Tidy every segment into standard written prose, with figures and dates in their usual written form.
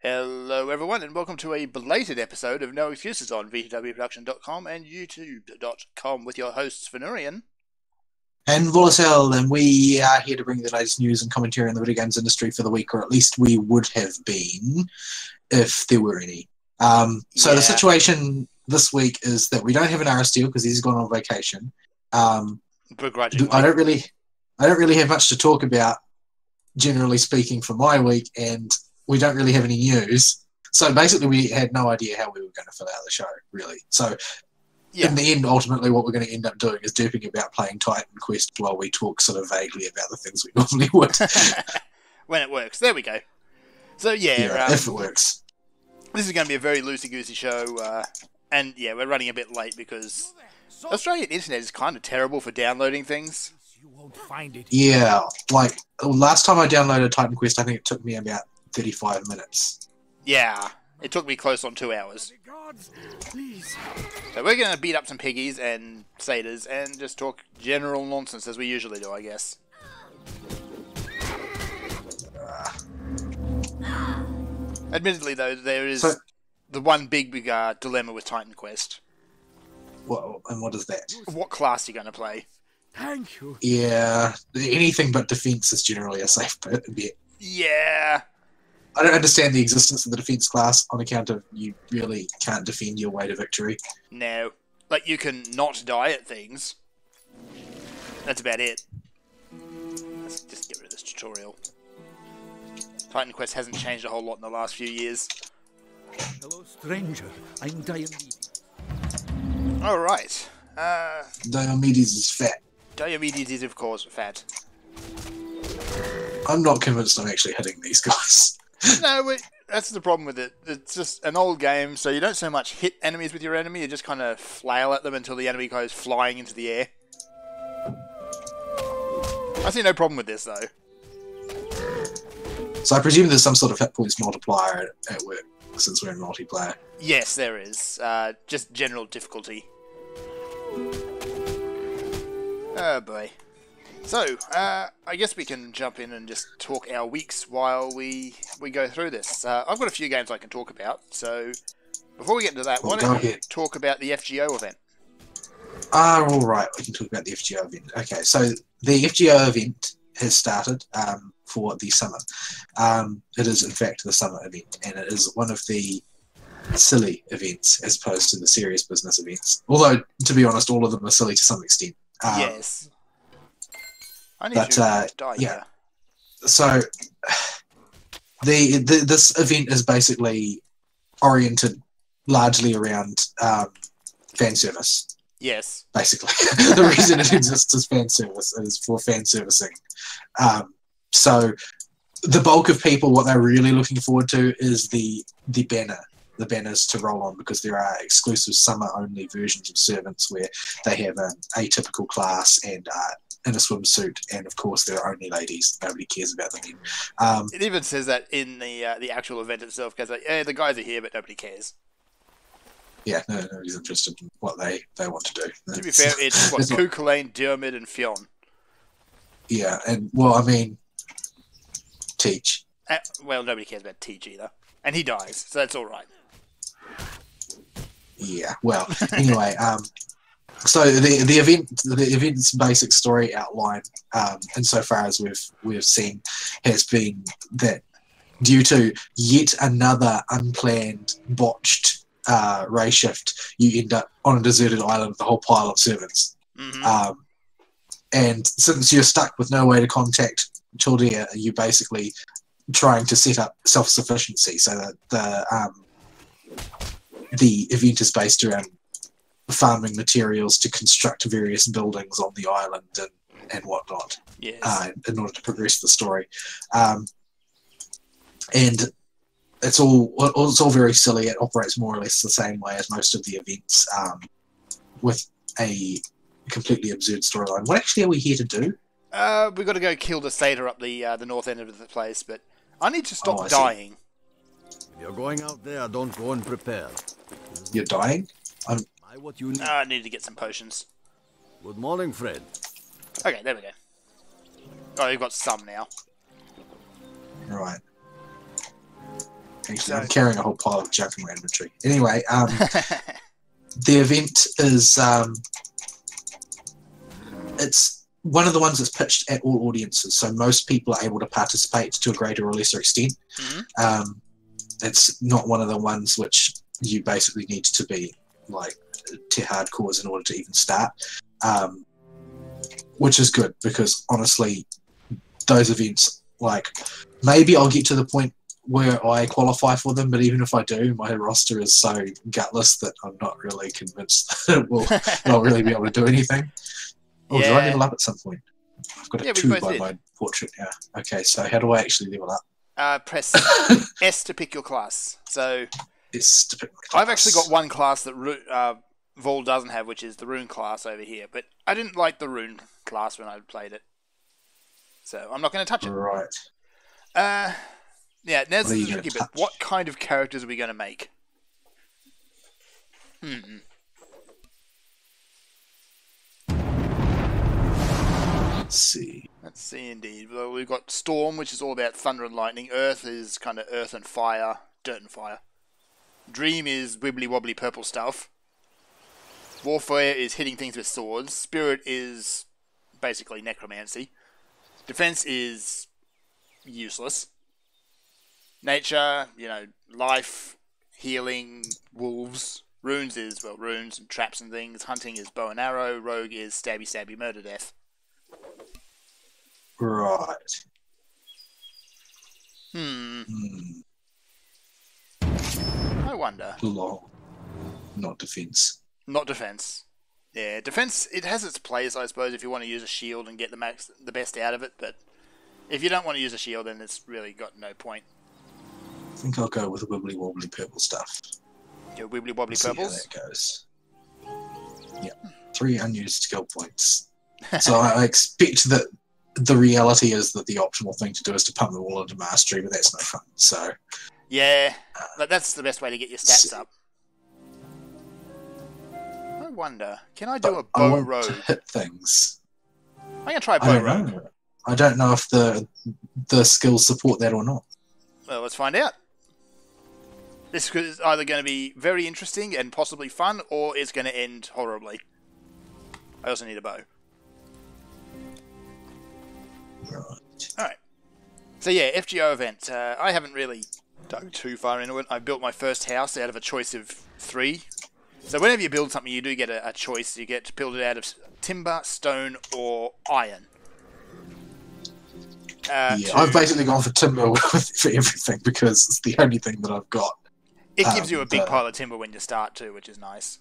Hello everyone and welcome to a belated episode of No Excuses on VTWProduction.com and YouTube.com with your hosts Fenurian and Volatile, and we are here to bring the latest news and commentary on the video games industry for the week, or at least we would have been if there were any. So the situation this week is that we don't have an Aristeal because he's gone on vacation. Begrudgingly. I don't really have much to talk about, generally speaking, for my week, and we don't really have any news. So basically we had no idea how we were going to fill out the show, really. So in the end, ultimately what we're going to end up doing is derping about playing Titan Quest while we talk sort of vaguely about the things we normally would. When it works. There we go. So if it works. This is going to be a very loosey-goosey show, and yeah, we're running a bit late because Australian internet is kind of terrible for downloading things. You won't find it. Yeah, like last time I downloaded Titan Quest, I think it took me about 35 minutes. Yeah, it took me close on 2 hours. Please. So we're going to beat up some piggies and satyrs and just talk general nonsense as we usually do, I guess. Admittedly, though, there is the one big dilemma with Titan Quest. And what is that? What class are you going to play? Thank you. Yeah, anything but defense is generally a safe bet. Yeah. I don't understand the existence of the defense class on account of you really can't defend your way to victory. No. Like, you can not die at things. That's about it. Let's just get rid of this tutorial. Titan Quest hasn't changed a whole lot in the last few years. Hello, stranger. I'm Diomedes. Alright. Diomedes is fat. Diomedes is, of course, fat. I'm not convinced I'm actually hitting these guys. No, that's the problem with it. It's just an old game, so you don't so much hit enemies with your enemy, you just kind of flail at them until the enemy goes flying into the air. I see no problem with this, though. So I presume there's some sort of hit points multiplier at work, since we're in multiplayer. Yes, there is. Just general difficulty. Oh boy. So, I guess we can jump in and just talk our weeks while we go through this. I've got a few games I can talk about, so before we get into that, why don't we talk about the FGO event? Alright, we can talk about the FGO event. Okay, so the FGO event has started for the summer. It is, in fact, the summer event, and it is one of the silly events as opposed to the serious business events. Although, to be honest, all of them are silly to some extent. Yes. I need to die here. So, this event is basically oriented largely around fan service. Yes. Basically. The reason it exists is fan service. It is for fan servicing. So, the bulk of people, what they're really looking forward to is the banner. The banners to roll on, because there are exclusive summer-only versions of Servants where they have an atypical class and in a swimsuit, and of course they're only ladies. Nobody cares about them then. It even says that in the actual event itself, because like, yeah, the guys are here, but nobody cares. Yeah, nobody's interested in what they want to do. To be fair, it's what, Kukulane, Diarmid, and Fionn. Yeah, and well, I mean, Teach. Well, nobody cares about Teach either, and he dies, so that's all right. Yeah, well, anyway, so the event's basic story outline, insofar as we've seen, has been that due to yet another unplanned, botched race shift, you end up on a deserted island with a whole pile of servants. Mm-hmm. And since you're stuck with no way to contact Chaldea, you're basically trying to set up self-sufficiency so that the event is based around farming materials to construct various buildings on the island and whatnot. Yes. In order to progress the story. And it's all very silly. It operates more or less the same way as most of the events, with a completely absurd storyline. What actually are we here to do? We've got to go kill the satyr up the north end of the place, but I need to stop dying. If you're going out there, don't go unprepared. You're dying? What you need. I need to get some potions. Good morning, Fred. Okay, there we go. Oh, you've got some now. Right. Actually, I'm carrying a whole pile of junk in my inventory. Anyway, the event is it's one of the ones that's pitched at all audiences, so most people are able to participate to a greater or lesser extent. It's not one of the ones which you basically need to be like to hardcores in order to even start, which is good because honestly, those events, like, maybe I'll get to the point where I qualify for them, but even if I do, my roster is so gutless that I'm not really convinced that I'll really be able to do anything. Oh, do I level up at some point? I've got a 2 by my portrait now. Okay, so how do I actually level up? Press S to pick your class. So S to pick my class. I've actually got one class that Vaul doesn't have, which is the Rune class over here. But I didn't like the Rune class when I played it, so I'm not going to touch it. Right. Yeah, now this is tricky, but what kind of characters are we going to make? Let's see. Let's see, indeed. Well, we've got Storm, which is all about thunder and lightning. Earth is kind of earth and fire, dirt and fire. Dream is wibbly-wobbly purple stuff. Warfare is hitting things with swords. Spirit is basically necromancy. Defense is useless. Nature, life, healing, wolves. Runes is, runes and traps and things. Hunting is bow and arrow. Rogue is stabby, stabby, murder, death. Right. I wonder. Law. Not defense. Not defense. Yeah, defense, it has its place, I suppose, if you want to use a shield and get the best out of it, but if you don't want to use a shield, then it's really got no point. I think I'll go with wibbly wobbly purple stuff. Your wibbly wobbly purples? See how that goes. Yeah. 3 unused skill points. So I expect that the reality is that the optimal thing to do is to pump them all into mastery, but that's no fun. So yeah, but that's the best way to get your stats up. I wonder, can I do a bow rogue? To hit things. I'm gonna try bow rogue. I don't know if the skills support that or not. Well, let's find out. This is either going to be very interesting and possibly fun, or it's going to end horribly. I also need a bow. Right. Alright. So yeah, FGO event. I haven't really dug too far into it. I built my first house out of a choice of 3. So whenever you build something, you do get a choice. You get to build it out of timber, stone, or iron. I've basically gone for timber for everything because it's the only thing that I've got. It gives you a big pile of timber when you start too, which is nice.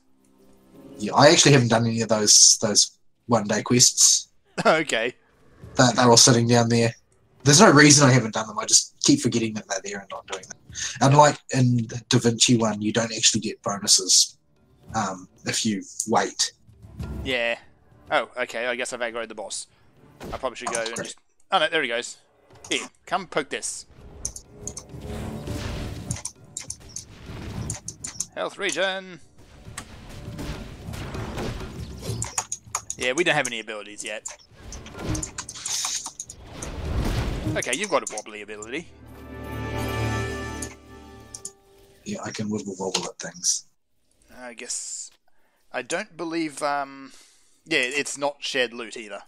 Yeah, I actually haven't done any of those one-day quests. Okay. They're all sitting down there. There's no reason I haven't done them. I just keep forgetting that they're there and not doing them. Unlike in the Da Vinci one, you don't actually get bonuses if you wait. Yeah. Oh, okay. I guess I've aggroed the boss. I probably should go and just... Oh, no, there he goes. Here, come poke this. Health regen. Yeah, we don't have any abilities yet. Okay, you've got a wobbly ability. Yeah, I can wibble wobble at things. I guess... I don't believe... Yeah, it's not shared loot either.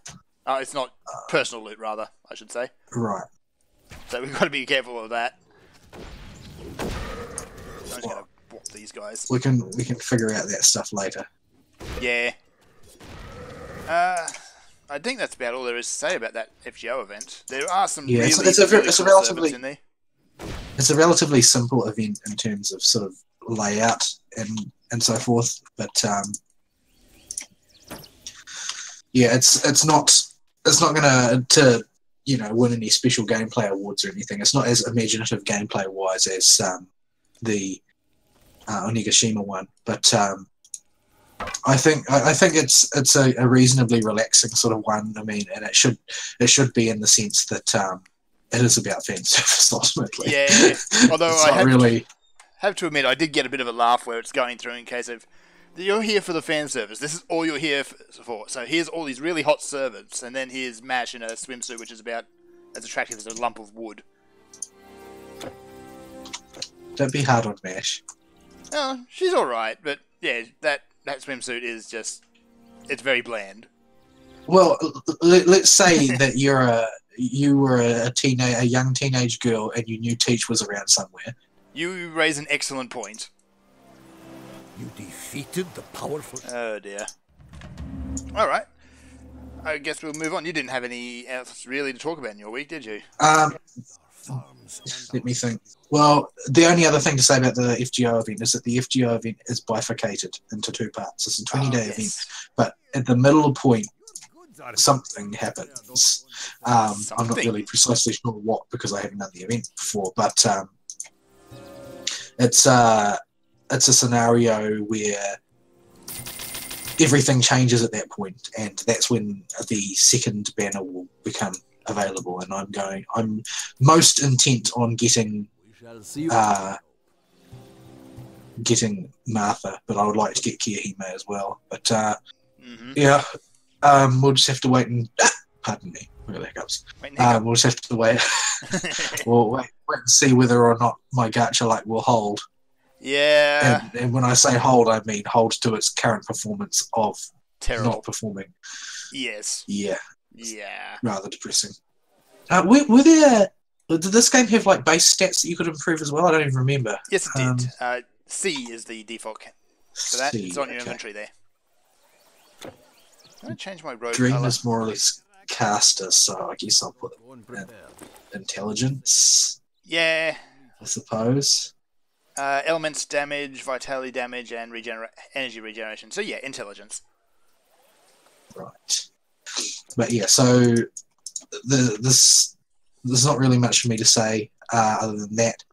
It's not personal loot, rather, I should say. Right. So we've got to be careful of that. I'm just going to whop these guys. We can figure out that stuff later. Yeah. I think that's about all there is to say about that FGO event. There are some really cool servants in there. It's a relatively simple event in terms of sort of layout and so forth, but yeah, it's not going to win any special gameplay awards or anything. It's not as imaginative gameplay wise as the Onigashima one, but I think it's a reasonably relaxing sort of one. I mean, and it should be in the sense that it is about fan service ultimately. Yeah, although I have to admit, I did get a bit of a laugh where it's going through in case of you're here for the fan service. This is all you're here for. So here's all these really hot servants, and then here's Mash in a swimsuit, which is about as attractive as a lump of wood. Don't be hard on Mash. Oh, she's alright, but yeah, that swimsuit is just... It's very bland. Well, let's say that you were a young teenage girl and you knew Teach was around somewhere. You raise an excellent point. You defeated the powerful... Oh dear. Alright. I guess we'll move on. You didn't have any else really to talk about in your week, did you? Let me think. Well, the only other thing to say about the FGO event is that the FGO event is bifurcated into 2 parts. It's a 20-day event, but at the middle point, something happens. I'm not really precisely sure what because I haven't done the event before, but it's a scenario where everything changes at that point, and that's when the second banner will become available. And I'm most intent on getting Martha, but I would like to get Kiahime as well. But yeah, we'll just have to wait and pardon me, real hiccups. We'll just have to wait. We'll wait and see whether or not my gacha like will hold. Yeah. And when I say hold, I mean hold to its current performance of Terrible. not performing. Yes. Yeah. Yeah. Rather depressing. Were there? Did this game have like base stats that you could improve as well? I don't even remember. Yes, it did. C is the default for that. C, it's on your okay. inventory there. I'm going to change my road Dream color. is more or less caster, so I guess I'll put intelligence. Yeah. I suppose. Elements damage, vitality damage, and energy regeneration. So yeah, intelligence. Right. But yeah, so there's not really much for me to say other than that.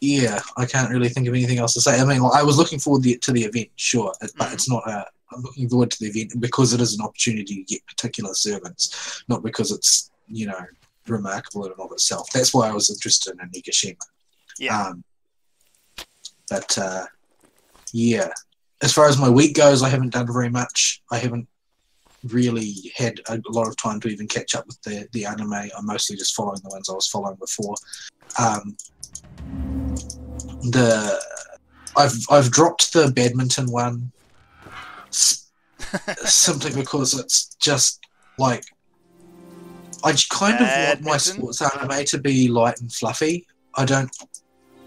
Yeah, I can't really think of anything else to say. I mean, I was looking forward to the event, sure, but it's not I'm looking forward to the event because it is an opportunity to get particular servants, not because it's, remarkable in and of itself. That's why I was interested in Nigashima. Yeah. But yeah, as far as my week goes, I haven't done very much. I haven't really had a lot of time to even catch up with the anime. I'm mostly just following the ones I was following before. I've dropped the badminton one simply because it's just like I kind of want my sports anime to be light and fluffy. I don't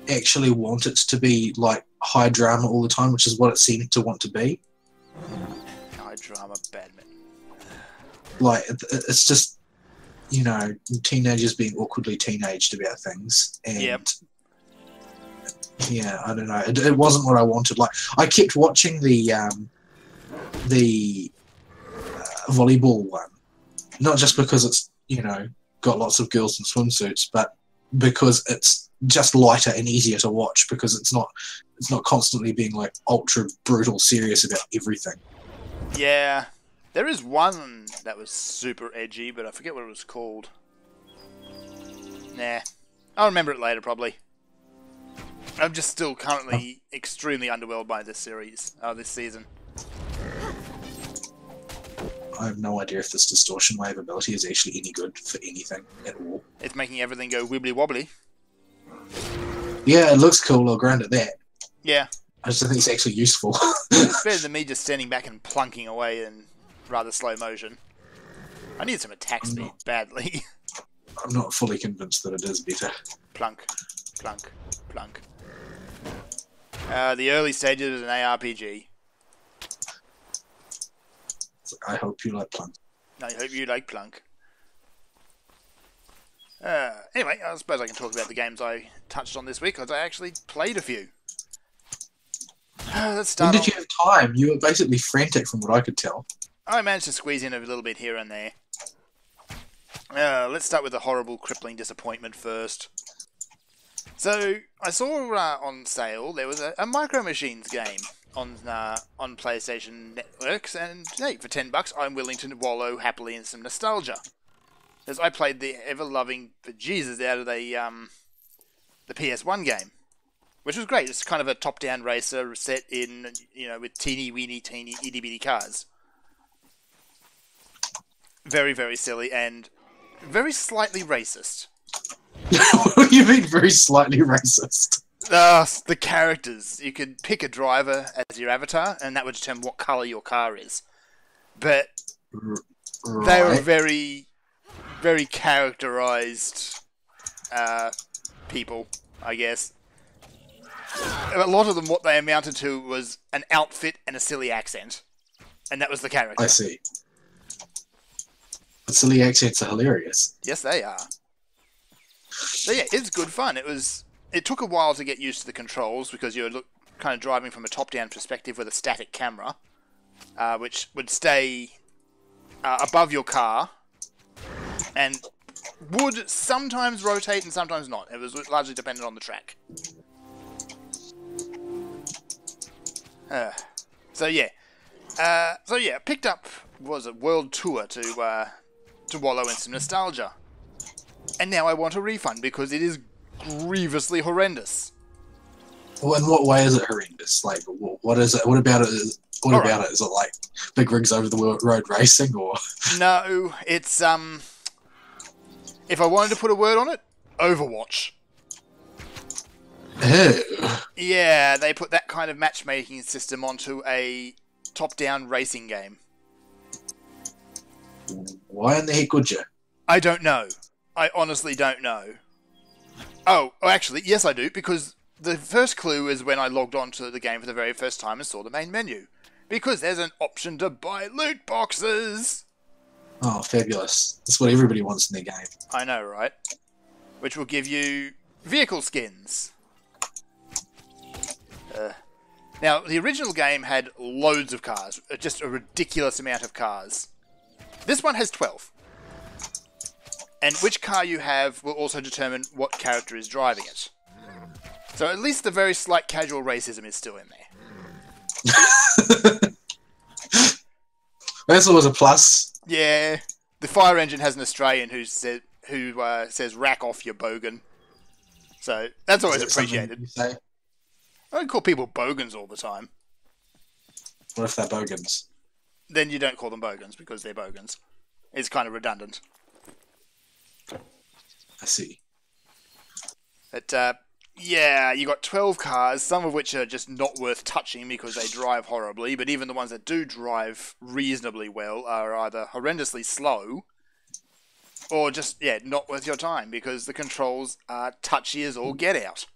actually want it to be like high drama all the time, which is what it seemed to want to be. High drama badminton. Like it's just teenagers being awkwardly teenaged about things, and yeah, I don't know. It wasn't what I wanted. Like I kept watching the volleyball one, not just because it's got lots of girls in swimsuits, but because it's just lighter and easier to watch because it's not constantly being like ultra brutal serious about everything. Yeah, there is one that was super edgy, but I forget what it was called. Nah, I'll remember it later probably. I'm just still currently extremely underwhelmed by this series, this season. I have no idea if this distortion wave ability is actually any good for anything at all. It's making everything go wibbly wobbly. Yeah, it looks cool. I'll grant it that. Yeah. I just don't think it's actually useful. It's better than me just standing back and plunking away in rather slow motion. I need some attack speed badly. I'm not fully convinced that it is better. Plunk, plunk, plunk. The early stages of an ARPG. I hope you like Plunk. I hope you like Plunk. Anyway, I suppose I can talk about the games I touched on this week, because I actually played a few. Let's start. When did you have time? You were basically frantic from what I could tell. I managed to squeeze in a little bit here and there. Let's start with the horrible, crippling disappointment first. So, I saw on sale there was a Micro Machines game on PlayStation Networks, and hey, for $10 I'm willing to wallow happily in some nostalgia. As I played the ever-loving bejesus out of the PS1 game, which was great. It's kind of a top-down racer set in, with teeny-weeny, teeny, itty-bitty cars. Very, very silly and very slightly racist. You've been very slightly racist. The characters. You could pick a driver as your avatar, and that would determine what colour your car is. But they were Right. very, very characterised people, I guess. A lot of them, what they amounted to was an outfit and a silly accent. And that was the character. I see. The silly accents are hilarious. Yes, they are. So yeah, it's good fun. It took a while to get used to the controls because you're kind of driving from a top-down perspective with a static camera, which would stay above your car and would sometimes rotate and sometimes not. It was largely dependent on the track. So yeah, picked up a world tour to wallow in some nostalgia, and now I want a refund because it is grievously horrendous. Well, in what way is it horrendous? Like, what is it? What about it? What about it? Is it like big rigs over the road racing, or? No, it's if I wanted to put a word on it, Overwatch. Ew. Yeah, they put that kind of matchmaking system onto a top-down racing game. Why in the heck would you? I don't know. I honestly don't know. Oh, actually, yes I do, because the first clue is when I logged on to the game for the very first time and saw the main menu. Because there's an option to buy loot boxes! Oh, fabulous. That's what everybody wants in their game. I know, right? Which will give you vehicle skins. Now, the original game had loads of cars. Just a ridiculous amount of cars. This one has 12. And which car you have will also determine what character is driving it. So at least the very slight casual racism is still in there. That's always a plus. Yeah. The fire engine has an Australian who says rack off your bogan. So that's always appreciated. You say? I don't call people bogans all the time. What if they're bogans? Then you don't call them bogans because they're bogans. It's kind of redundant. I see. But, yeah, you got 12 cars, some of which are just not worth touching because they drive horribly, but even the ones that do drive reasonably well are either horrendously slow or just, yeah, not worth your time because the controls are touchy as all get out.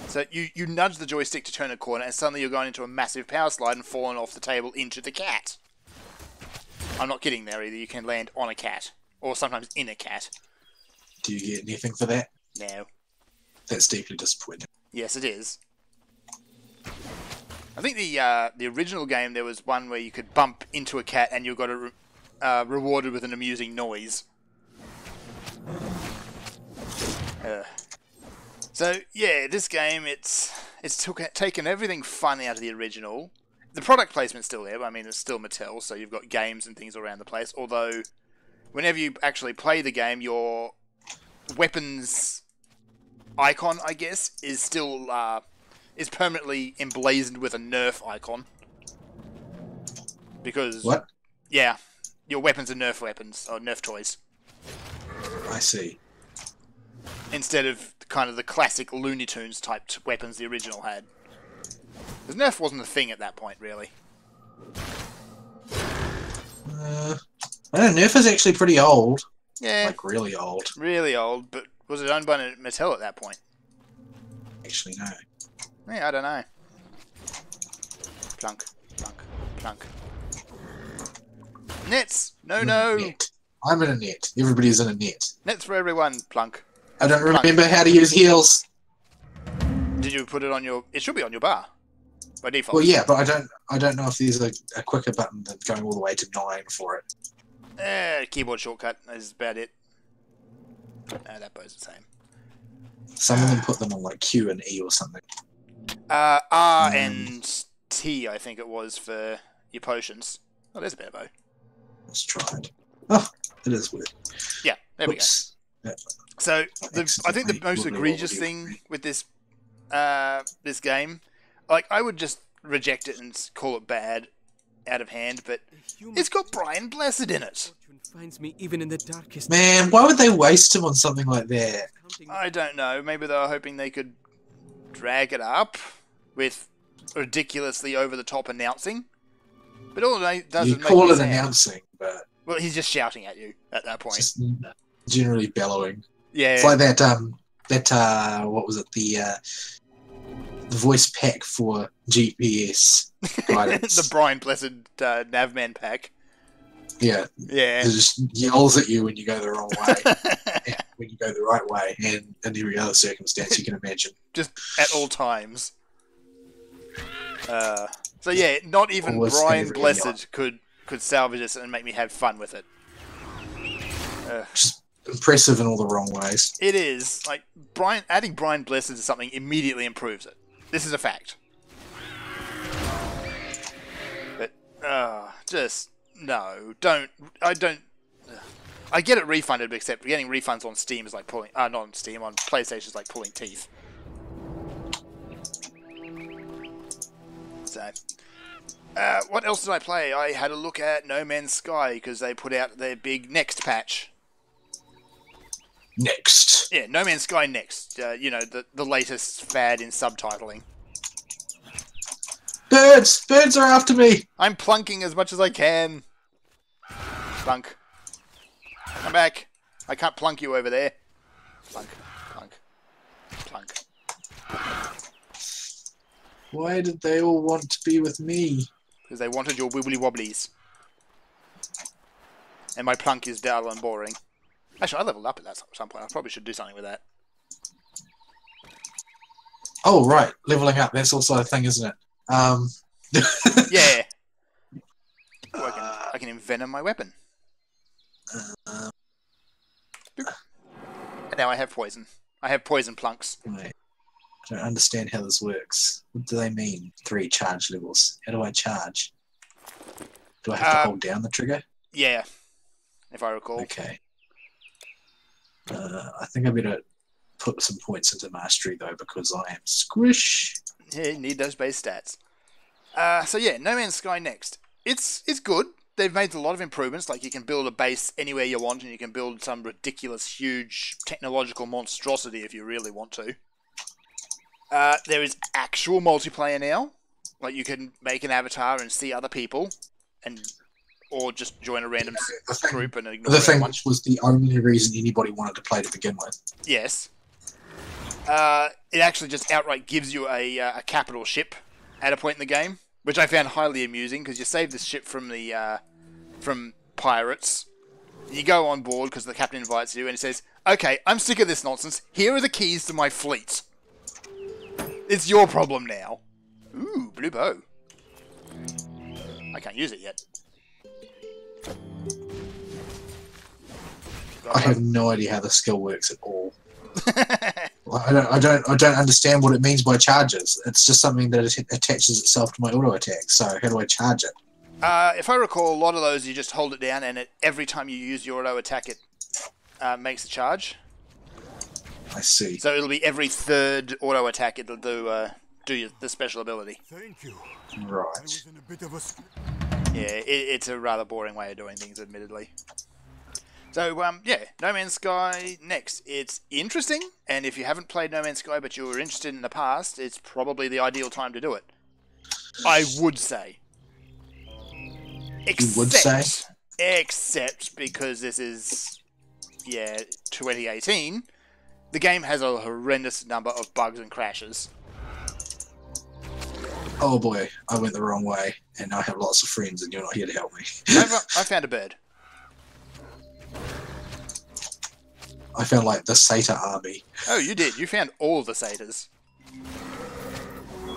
So you nudge the joystick to turn a corner and suddenly you're going into a massive power slide and falling off the table into the cat. I'm not kidding there either. You can land on a cat. Or sometimes in a cat. Do you get anything for that? No. That's deeply disappointing. Yes, it is. I think the original game, there was one where you could bump into a cat and you got rewarded with an amusing noise. So, yeah, this game, it's taken everything fun out of the original. The product placement's still there, but I mean, it's still Mattel, so you've got games and things around the place. Although, whenever you actually play the game, your weapons icon, I guess, is still is permanently emblazoned with a Nerf icon. Because... What? Yeah, your weapons are Nerf weapons, or Nerf toys. I see. Instead of kind of the classic Looney Tunes type weapons the original had. Because Nerf wasn't a thing at that point, really. I don't know, Nerf is actually pretty old. Yeah. Like, really old. Really old, but was it owned by Mattel at that point? Actually, no. Yeah, I don't know. Plunk, plunk, plunk. Nets! No, no! Net. I'm in a net. Everybody's in a net. Nets for everyone, plunk. I don't remember how to use heals. Did you put it on your... It should be on your bar. By default. Well, yeah, but I don't know if there's a quicker button than going all the way to 9 for it. Keyboard shortcut is about it. No, that bo's the same. Some of them put them on like Q and E or something. R and T, I think it was, for your potions. Oh, there's a better bow. Let's try it. Oh, it is weird. Yeah, there Oops. we go. So, I think the most egregious thing with this this game, like, I would just reject it and call it bad, out of hand, but it's got Brian Blessed in it. Fortune finds me even in the darkest. Man, why would they waste him on something like that? I don't know. Maybe they were hoping they could drag it up with ridiculously over-the-top announcing. But all it does You is call make it me sad. announcing, but Well, he's just shouting at you at that point. just generally bellowing. Yeah. It's like that what was it, the voice pack for GPS guidance. The Brian Blessed Navman pack. Yeah, Yeah. it just yells at you when you go the wrong way, and when you go the right way, and in every other circumstance you can imagine. Just at all times. So yeah, not even Always Brian every Blessed could salvage this and make me have fun with it. Just impressive in all the wrong ways. It is like adding Brian Blessed to something immediately improves it. This is a fact. But just no, don't. I don't. I get it refunded, except getting refunds on Steam is like pulling. Not on Steam, on PlayStation is like pulling teeth. So, what else did I play? I had a look at No Man's Sky because they put out their big next patch. Next. Yeah, No Man's Sky Next. You know, the latest fad in subtitling. Birds! Birds are after me! I'm plunking as much as I can. Plunk. Come back. I can't plunk you over there. Plunk, plunk, plunk. Why did they all want to be with me? Because they wanted your wibbly wobblies. And my plunk is dull and boring. Actually, I leveled up at that some point. I probably should do something with that. Oh, right. Leveling up. That's also a thing, isn't it? Yeah. Oh, I can envenom my weapon. And now I have poison. I have poison plunks. Wait. I don't understand how this works. What do they mean? 3 charge levels. How do I charge? Do I have to hold down the trigger? Yeah. If I recall. Okay. I think I better put some points into mastery though, because I am squish. Yeah, you need those base stats. So yeah, No Man's Sky Next. It's good. They've made a lot of improvements, like you can build a base anywhere you want, and you can build some ridiculous, huge technological monstrosity if you really want to. There is actual multiplayer now. Like you can make an avatar and see other people, or just join a random group and ignore The thing everyone. which was the only reason anybody wanted to play to begin with. Yes. It actually just outright gives you a capital ship at a point in the game, which I found highly amusing because you save this ship from the from pirates. You go on board because the captain invites you, and he says, "Okay, I'm sick of this nonsense. Here are the keys to my fleet. It's your problem now." Ooh, blue bow. I can't use it yet. I have no idea how the skill works at all. I don't understand what it means by charges. It's just something that attaches itself to my auto attack. So how do I charge it? If I recall, a lot of those you just hold it down, and every time you use your auto attack, it makes a charge. I see. So it'll be every third auto attack it'll do the special ability. Thank you. I Right. was in a bit of a... Yeah, it's a rather boring way of doing things, admittedly. So, yeah, No Man's Sky Next. It's interesting, and if you haven't played No Man's Sky but you were interested in the past, it's probably the ideal time to do it. I would say. You would say? Except because this is, 2018, the game has a horrendous number of bugs and crashes. Oh boy, I went the wrong way, and I have lots of friends, and you're not here to help me. I found a bird. I found like the Satyr army. Oh, you did. You found all the satyrs.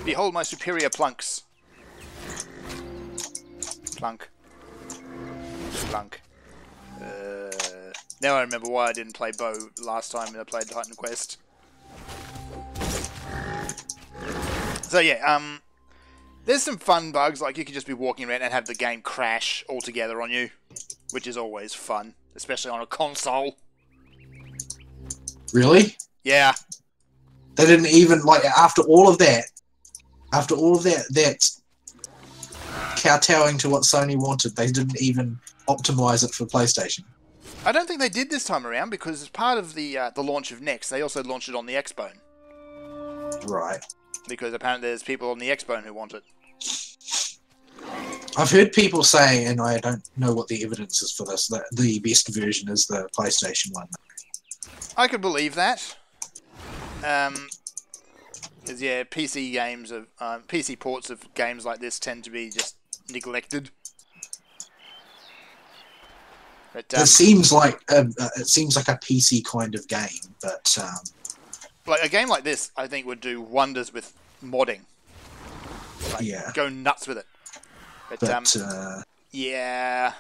Behold my superior plunks. Plunk. Plunk. Now I remember why I didn't play bow last time when I played Titan Quest. So yeah, there's some fun bugs, like you could just be walking around and have the game crash altogether on you, which is always fun, especially on a console. Really? Yeah. They didn't even, like, after all of that kowtowing to what Sony wanted. They didn't even optimize it for PlayStation. I don't think they did this time around because as part of the launch of Next, they also launched it on the Xbone. Right. Because apparently there's people on the Xbone who want it. I've heard people say, and I don't know what the evidence is for this, that the best version is the PlayStation one. I could believe that. Because yeah, PC games of PC ports of games like this tend to be just neglected. But, It seems like a PC kind of game, but like a game like this, I think would do wonders with modding. Like, yeah, go nuts with it. But yeah.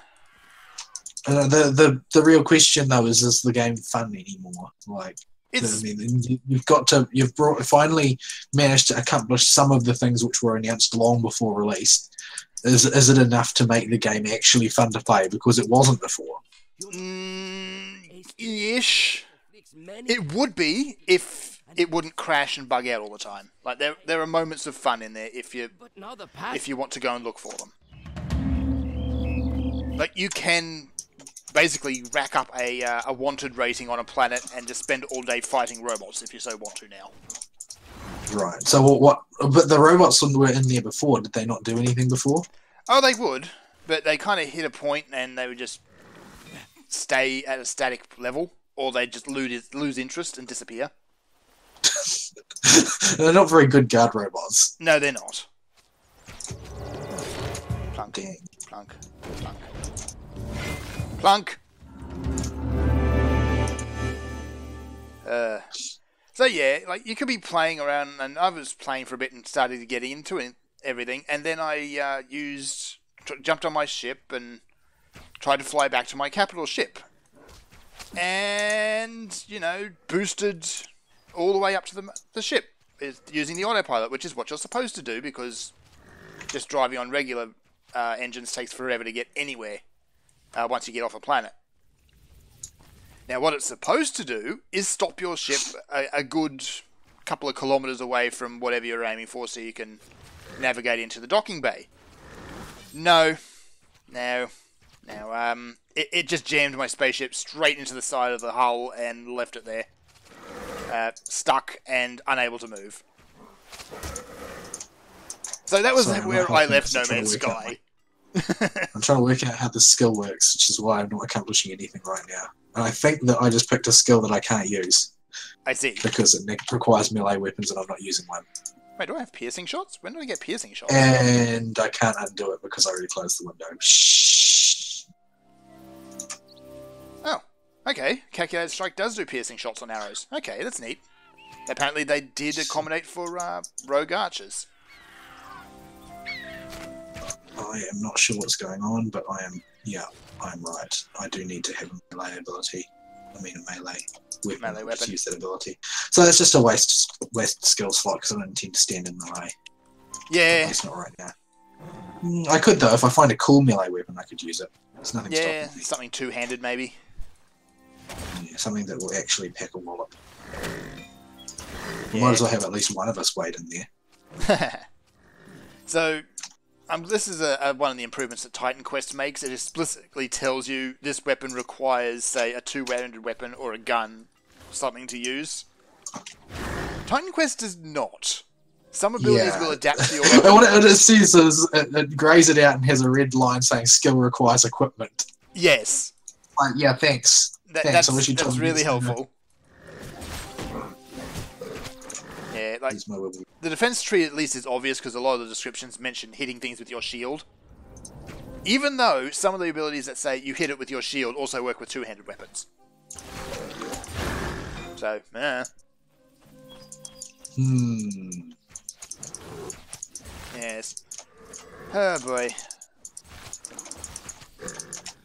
The real question though is the game fun anymore? Like, you've finally managed to accomplish some of the things which were announced long before release. Is it enough to make the game actually fun to play? Because it wasn't before. Ish. It would be if it wouldn't crash and bug out all the time. Like there are moments of fun in there if you want to go and look for them. Like you can basically rack up a wanted rating on a planet and just spend all day fighting robots if you so want to now. Right. So what? But the robots were in there before. Did they not do anything before? Oh, they would, but they kind of hit a point and they would just stay at a static level, or they just lose interest and disappear. They're not very good guard robots. No, they're not. Plunk, Dang. plunk, plunk, plunk. So yeah, like you could be playing around, and I was playing for a bit and started to get into it, everything, and then I jumped on my ship and tried to fly back to my capital ship, and boosted all the way up to the ship using the autopilot, which is what you're supposed to do because just driving on regular engines takes forever to get anywhere once you get off a planet. Now, what it's supposed to do is stop your ship a good couple of kilometers away from whatever you're aiming for so you can navigate into the docking bay. No. It just jammed my spaceship straight into the side of the hull and left it there. Stuck and unable to move. So that was where I left No Man's Sky. I'm trying to work out how the skill works, which is why I'm not accomplishing anything right now. And I think that I just picked a skill that I can't use. I see. Because it requires melee weapons and I'm not using one. Wait, do I have piercing shots? When do I get piercing shots? And I can't undo it because I already closed the window. Shh. Oh, okay. Calculated Strike does do piercing shots on arrows. Okay, that's neat. Apparently they did accommodate for rogue archers. I am not sure what's going on, but I'm right. I do need to have a melee ability. I mean a melee weapon. To use that ability. So that's just a waste skill slot because I don't intend to stand in melee. Yeah. It's not right now. I could though. If I find a cool melee weapon, I could use it. There's nothing stopping me. Something two-handed maybe. Yeah, something that will actually pack a wallop. We might as well have at least one of us wait in there. So, this is one of the improvements that Titan Quest makes. It explicitly tells you this weapon requires, say, a two-handed weapon or a gun, something to use. Titan Quest does not. Some abilities will adapt to your weapon. What it says is it grays it out and has a red line saying skill requires equipment. Yes. Yeah, thanks. That's really helpful. Yeah, like the defense tree at least is obvious because a lot of the descriptions mention hitting things with your shield. Even though some of the abilities that say you hit it with your shield also work with two-handed weapons. So, Yes. Oh boy.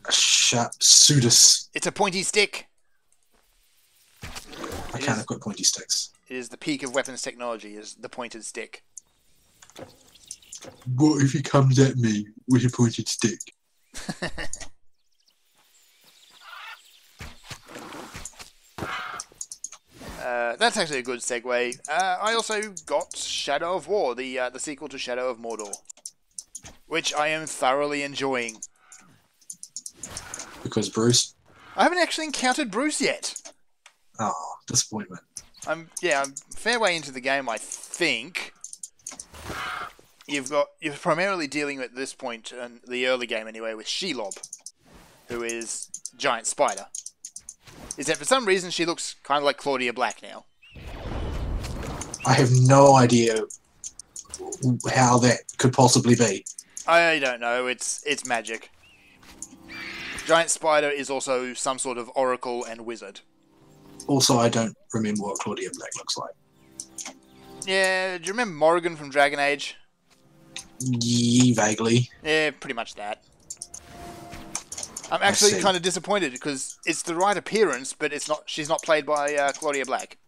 A sharp pseudus. It's a pointy stick. I can't equip pointy sticks. It is the peak of weapons technology, is the pointed stick. What if he comes at me with a pointed stick? That's actually a good segue. I also got Shadow of War, the sequel to Shadow of Mordor, which I am thoroughly enjoying. Because Bruce. I haven't actually encountered Bruce yet. Oh, disappointment. I'm a fair way into the game, I think. You're primarily dealing at this point in the early game anyway with Shelob, who is giant spider. Is that for some reason she looks kind of like Claudia Black now? I have no idea how that could possibly be. I don't know. It's magic. Giant spider is also some sort of oracle and wizard. Also, I don't remember what Claudia Black looks like. Yeah, do you remember Morrigan from Dragon Age? Yeah, vaguely. Yeah, pretty much that. I'm actually kind of disappointed because it's the right appearance, but it's not. She's not played by Claudia Black.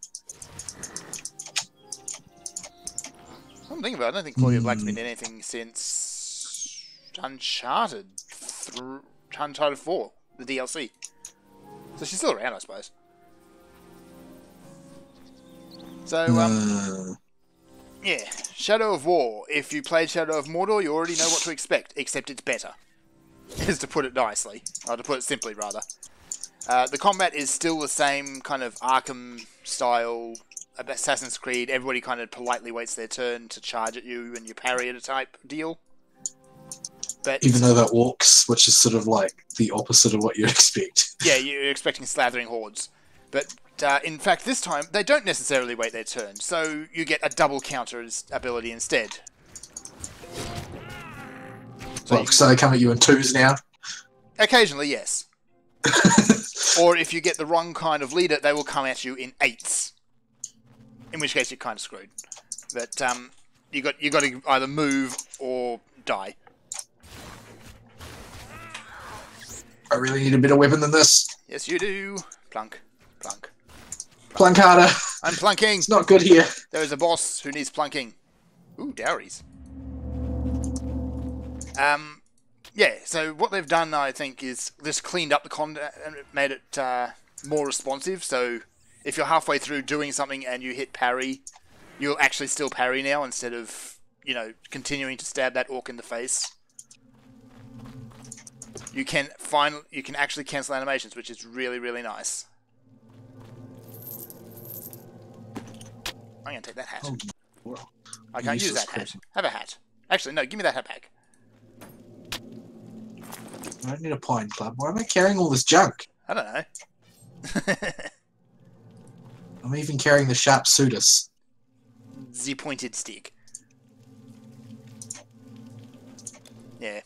I'm thinking about it. I don't think Claudia Black's been in anything since Uncharted 4, the DLC. So she's still around, I suppose. So, yeah, Shadow of War. If you played Shadow of Mordor, you already know what to expect, except it's better. Is to put it nicely. Or to put it simply, rather. The combat is still the same kind of Arkham-style Assassin's Creed. Everybody kind of politely waits their turn to charge at you and you parry it type deal. But even though they're orcs, which is sort of like the opposite of what you'd expect. Yeah, you're expecting slathering hordes. But in fact, this time, they don't necessarily wait their turn, so you get a double counter ability instead. So they come at you in twos now? Occasionally, yes. Or if you get the wrong kind of leader, they will come at you in eights. In which case, you're kind of screwed. But you got to either move or die. I really need a better weapon than this. Yes, you do. Plunk. Plunk harder. I'm plunking. It's not good here. There is a boss who needs plunking. Ooh, dowries. Yeah, so what they've done, I think, is just cleaned up the content and made it more responsive. So if you're halfway through doing something and you hit parry, you'll actually still parry now instead of, continuing to stab that orc in the face. You can actually cancel animations, which is really, really nice. I'm going to take that hat. Oh, well, I can't use that hat. Have a hat. Actually, no, give me that hat back. I don't need a pine club. Why am I carrying all this junk? I don't know. I'm even carrying the sharp sudus. The pointed stick. Yeah.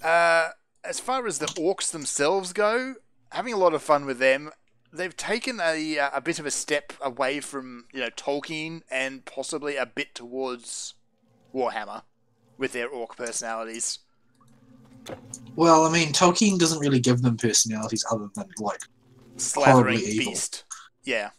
As far as the orcs themselves go, having a lot of fun with them. They've taken a bit of a step away from Tolkien and possibly a bit towards Warhammer with their orc personalities. Well, I mean, Tolkien doesn't really give them personalities other than Slathering evil. beast. Yeah.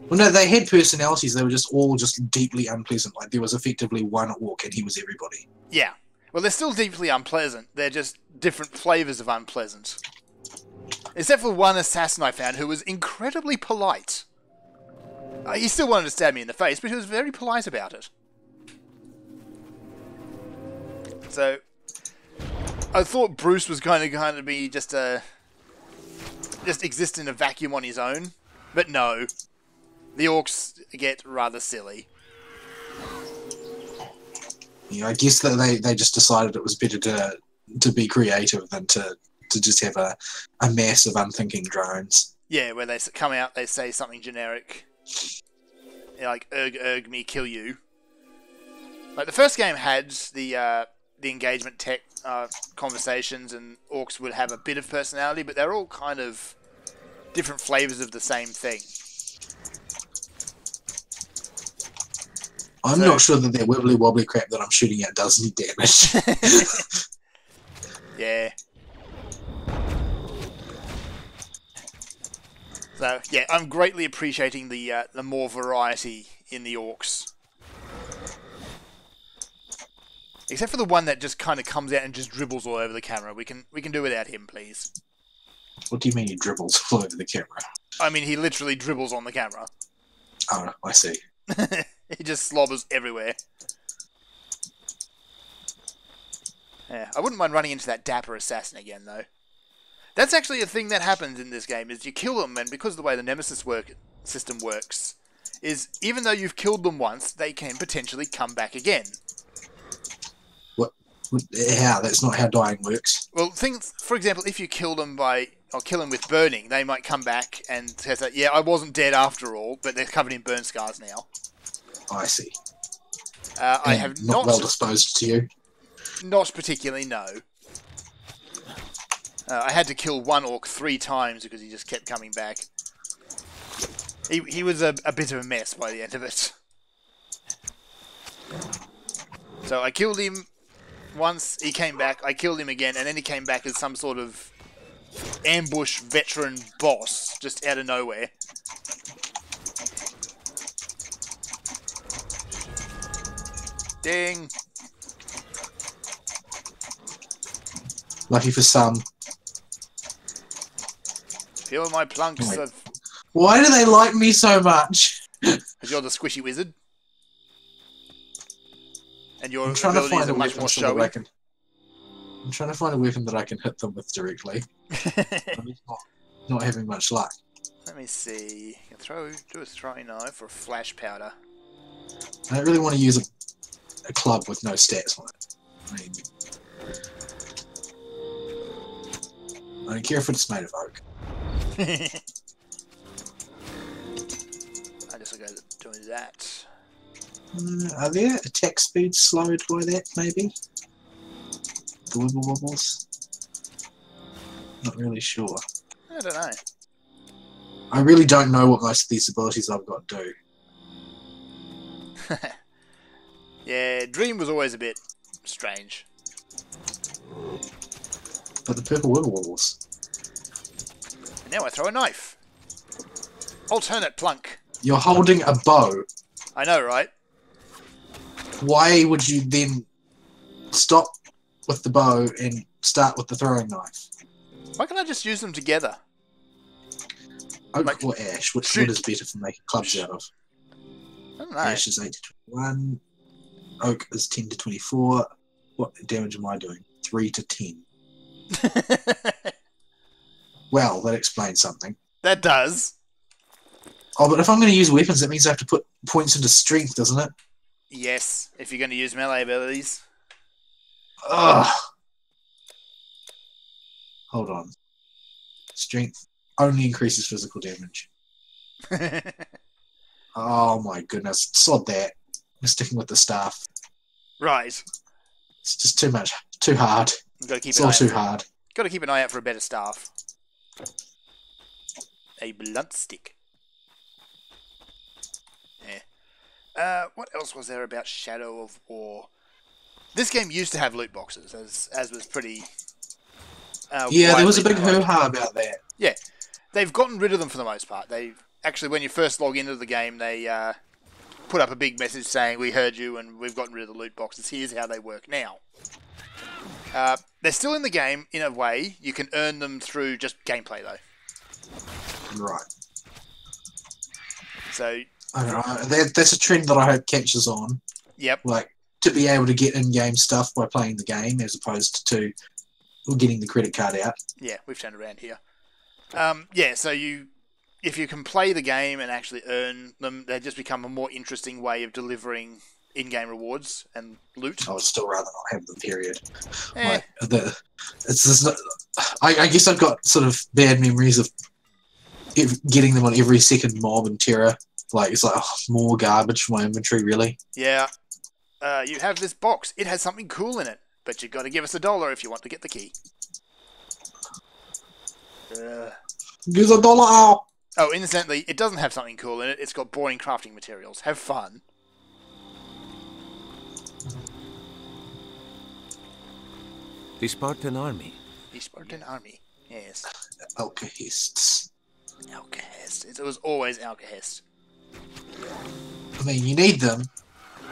Well, no, they had personalities. They were all deeply unpleasant. Like there was effectively one orc, and he was everybody. Yeah. Well, they're still deeply unpleasant. They're just different flavors of unpleasant. Except for one assassin I found who was incredibly polite. He still wanted to stab me in the face, but he was very polite about it. So, I thought Bruce was going to be just exist in a vacuum on his own, but no. The orcs get rather silly. Yeah, I guess that they just decided it was better to be creative than to just have a mass of unthinking drones. Yeah, where they come out, they say something generic. Like, erg me, kill you. Like, the first game had the engagement tech conversations, and orcs would have a bit of personality, but they're all kind of different flavors of the same thing. I'm not sure that that wibbly-wobbly crap that I'm shooting at does any damage. Yeah. So, yeah, I'm greatly appreciating the more variety in the orcs. Except for the one that just kind of comes out and just dribbles all over the camera. We can do without him, please. What do you mean he dribbles all over the camera? I mean, he literally dribbles on the camera. Oh, I see. He just slobbers everywhere. Yeah, I wouldn't mind running into that dapper assassin again, though. That's actually a thing that happens in this game, is you kill them, and because of the way the Nemesis system works, is even though you've killed them once, they can potentially come back again. What? How? That's not how dying works. Well, for example, if you kill them kill them with burning, they might come back and say, yeah, I wasn't dead after all, but they're covered in burn scars now. I see. I have not well disposed to you. Not particularly, no. I had to kill one orc 3 times because he just kept coming back. He was a bit of a mess by the end of it. So I killed him once, he came back, I killed him again, and then he came back as some sort of ambush veteran boss, just out of nowhere. Ding! Lucky for some. Feel my plunks of... Why do they like me so much? Because you're the squishy wizard. And your I'm trying to find a much weapon more so that showy. I'm trying to find a weapon that I can hit them with directly. I'm not having much luck. Let me see. You can do a throwing knife or a flash powder. I don't really want to use a club with no stats on it. I don't care if it's made of oak. I just go doing that. Are there attack speeds slowed by that, maybe? The wibble wobbles? Not really sure. I don't know. I really don't know what most of these abilities I've got do. Yeah, Dream was always a bit strange. But the purple wibble wobbles. And now I throw a knife. Alternate plunk. You're holding a bow. I know, right? Why would you then stop with the bow and start with the throwing knife? Why can't I just use them together? Oak or ash? Which wood is better for making clubs out of? I don't know. Ash is 8 to 21. Oak is 10 to 24. What damage am I doing? 3 to 10. Well, that explains something. That does. Oh, but if I'm going to use weapons, that means I have to put points into strength, doesn't it? Yes, if you're going to use melee abilities. Ugh. Hold on. Strength only increases physical damage. Oh my goodness. Sod that. I'm sticking with the staff. Right. It's just too much. Too hard. It's all too hard. Got to keep an eye out for a better staff. A blunt stick. Yeah. What else was there about Shadow of War? This game used to have loot boxes, as was pretty... yeah, there was a big widely known. hoo-ha about that. Yeah. They've gotten rid of them for the most part. Actually, when you first log into the game, they put up a big message saying, we heard you and we've gotten rid of the loot boxes. Here's how they work now. They're still in the game, in a way. You can earn them through just gameplay, though. Right. So... I don't know. That's a trend that I hope catches on. Yep. Like, to be able to get in-game stuff by playing the game as opposed to getting the credit card out. Yeah, we've turned around here. Yeah, so if you can play the game and actually earn them, they just become a more interesting way of delivering in-game rewards and loot. I would still rather not have them, period. Eh. Like, it's just not, I guess I've got sort of bad memories of getting them on every second mob and Terror. Like, it's like, oh, more garbage for my inventory, really. Yeah. You have this box. It has something cool in it, but you've got to give us $1 if you want to get the key. Give us $1 out! Oh, incidentally, it doesn't have something cool in it. It's got boring crafting materials. Have fun. The Spartan army. The Spartan army. Yes. Alcahists. Alcahest. It was always Alcahest. I mean, you need them.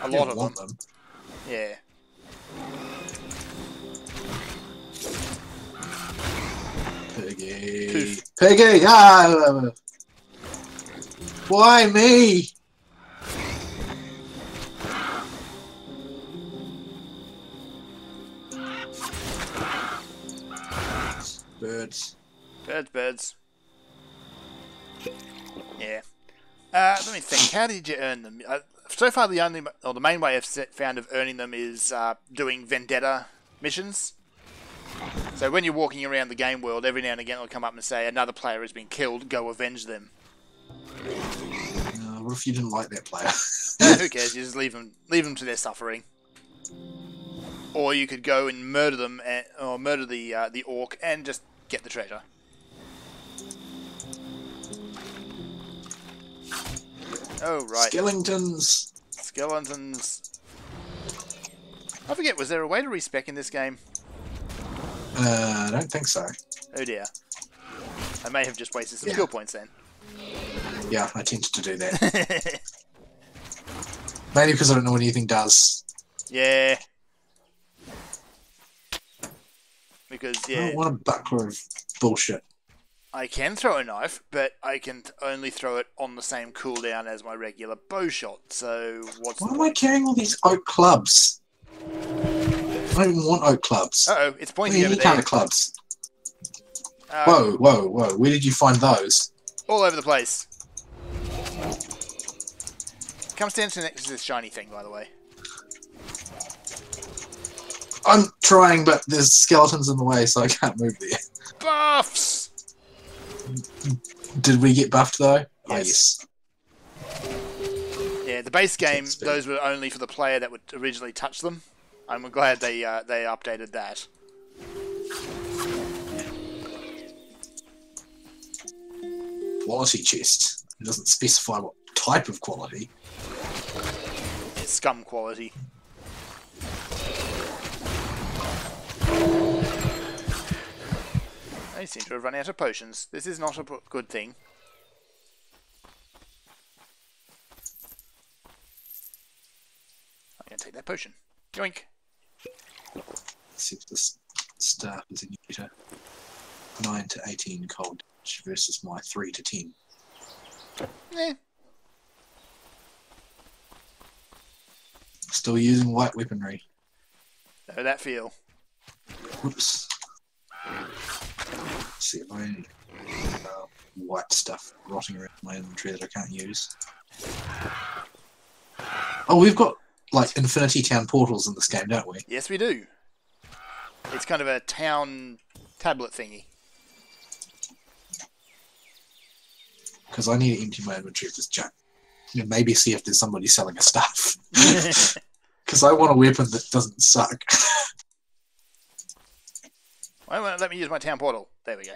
A You lot don't of want them. Yeah. Piggy. Poof. Piggy! Ah! Why me? Birds. Birds. Yeah. Let me think. How did you earn them? So far, the main way I've found of earning them is doing vendetta missions. So when you're walking around the game world, every now and again it'll come up and say another player has been killed. Go avenge them. What if you didn't like that player? Who cares? You just leave them to their suffering. Or you could go and murder them, or murder the orc and just get the treasure. Oh right. Skeletons. I forget. Was there a way to respec in this game? I don't think so. Oh dear. I may have just wasted some skill points then. Yeah, I tend to do that. Mainly because I don't know what anything does. Yeah. Because, yeah. Oh, what a buckler of bullshit. I can throw a knife, but I can only throw it on the same cooldown as my regular bow shot, so what's Why am I carrying all these oak clubs? I don't even want oak clubs. Uh-oh, it's pointing over Any there. kind of clubs. Whoa. Where did you find those? All over the place. Come stand next to this shiny thing, by the way. I'm trying, but there's skeletons in the way, so I can't move there. Buffs! Did we get buffed, though? Yes. Oh, yes. Yeah, the base game, those were only for the player that would originally touch them. I'm glad they updated that. Quality chest. It doesn't specify what type of quality. It's scum quality. I seem to have run out of potions. This is not a good thing. I'm going to take that potion. Yoink. Let's see if this staff is any better. 9 to 18 cold damage versus my 3 to 10. Eh. Still using light weaponry. Know that feel. Whoops. Let's see if I any white stuff rotting around my inventory that I can't use. Oh, we've got like Infinity Town portals in this game, don't we? Yes, we do. It's kind of a town tablet thingy. Because I need to empty my inventory of this junk. You know, maybe see if there's somebody selling a stuff. Because I want a weapon that doesn't suck. Why won't it let me use my town portal? There we go.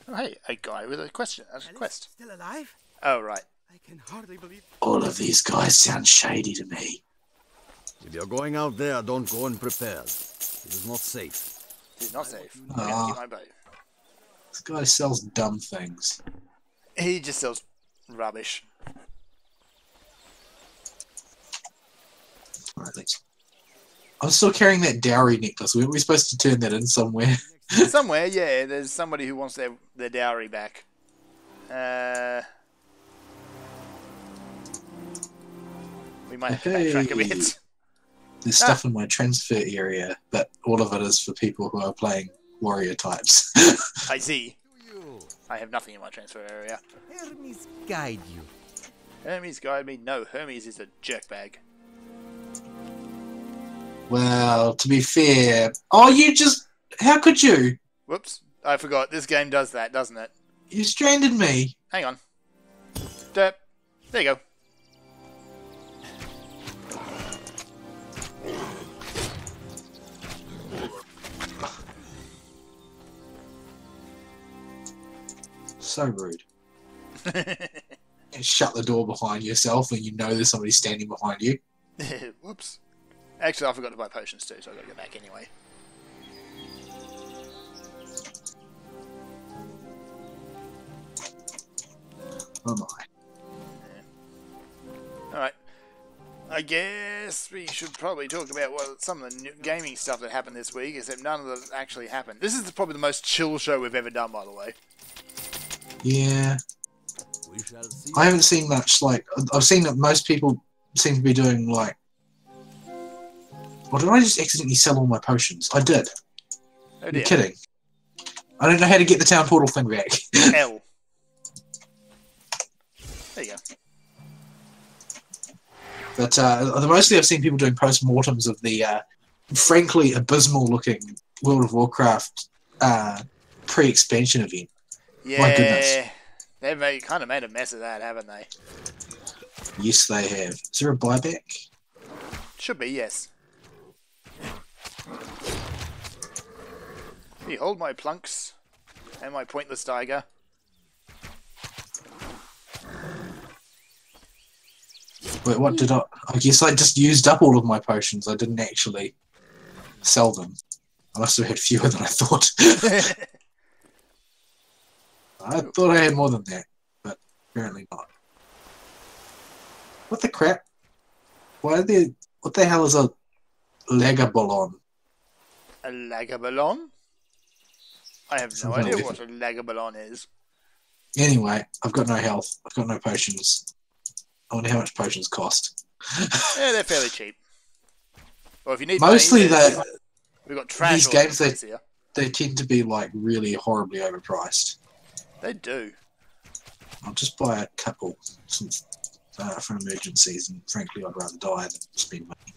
Oh, hey, a guy with a question. A quest. Still alive? Oh, right. I can hardly believe. All of these guys sound shady to me. If you're going out there, don't go unprepared. It is not safe. It's not safe. I'm going to keep my bow. This guy sells dumb things. He just sells rubbish. Alright, let's... I'm still carrying that dowry necklace. Weren't we supposed to turn that in somewhere? Somewhere, yeah. There's somebody who wants their dowry back. We might have to backtrack a bit. There's stuff in my transfer area, but all of it is for people who are playing warrior types. I see. I have nothing in my transfer area. Hermes guide you. Hermes guide me? No, Hermes is a jerkbag. Well, to be fair... Oh, you just... How could you? Whoops. I forgot. This game does that, doesn't it? You stranded me. Hang on. Derp. There you go. So rude. And shut the door behind yourself when you know there's somebody standing behind you. Whoops. Actually, I forgot to buy potions too, so I've got to go back anyway. Oh my. Alright. I guess we should probably talk about some of the new gaming stuff that happened this week, except none of them actually happened. This is probably the most chill show we've ever done, by the way. Yeah. We shall see. I haven't seen much, like... I've seen that most people seem to be doing, like, Or did I just accidentally sell all my potions? I did. Oh You're dear. kidding. I don't know how to get the town portal thing back. L. There you go. But mostly I've seen people doing post-mortems of the frankly abysmal-looking World of Warcraft pre-expansion event. Yeah. My goodness. They've kind of made a mess of that, haven't they? Yes, they have. Is there a buyback? Should be, yes. Behold my plunks and my pointless dagger. Wait, what did I guess I just used up all of my potions. I didn't actually sell them. I must have had fewer than I thought. I thought I had more than that, but apparently not. What the crap? What the hell is a Lagaballon? A Lagaballon? I have no Something idea different. what a Lagaballon is. Anyway, I've got no health. I've got no potions. I wonder how much potions cost. Yeah, they're fairly cheap. Well, if you need Mostly money, we've got trash these all over games, the place here. they tend to be like really horribly overpriced. They do. I'll just buy a couple since, for emergencies, and frankly, I'd rather die than spend money.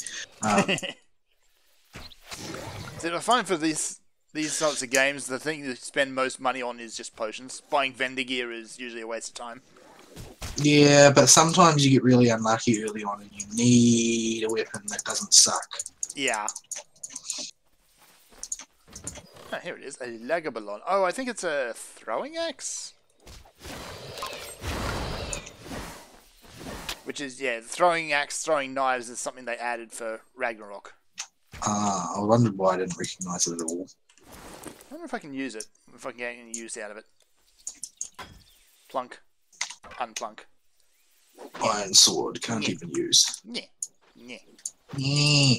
See, I find for these sorts of games, the thing you spend most money on is just potions. Buying vendor gear is usually a waste of time. Yeah, but sometimes you get really unlucky early on, and you need a weapon that doesn't suck. Yeah. Oh, here it is, a Lagaballon. Oh, I think it's a throwing axe? Which is, yeah, throwing axe, throwing knives is something they added for Ragnarok. I wondered why I didn't recognise it at all. I wonder if I can use it, if I can get any use out of it. Plunk. Unplunk. Iron sword, can't even use. Yeah. Yeah. Yeah.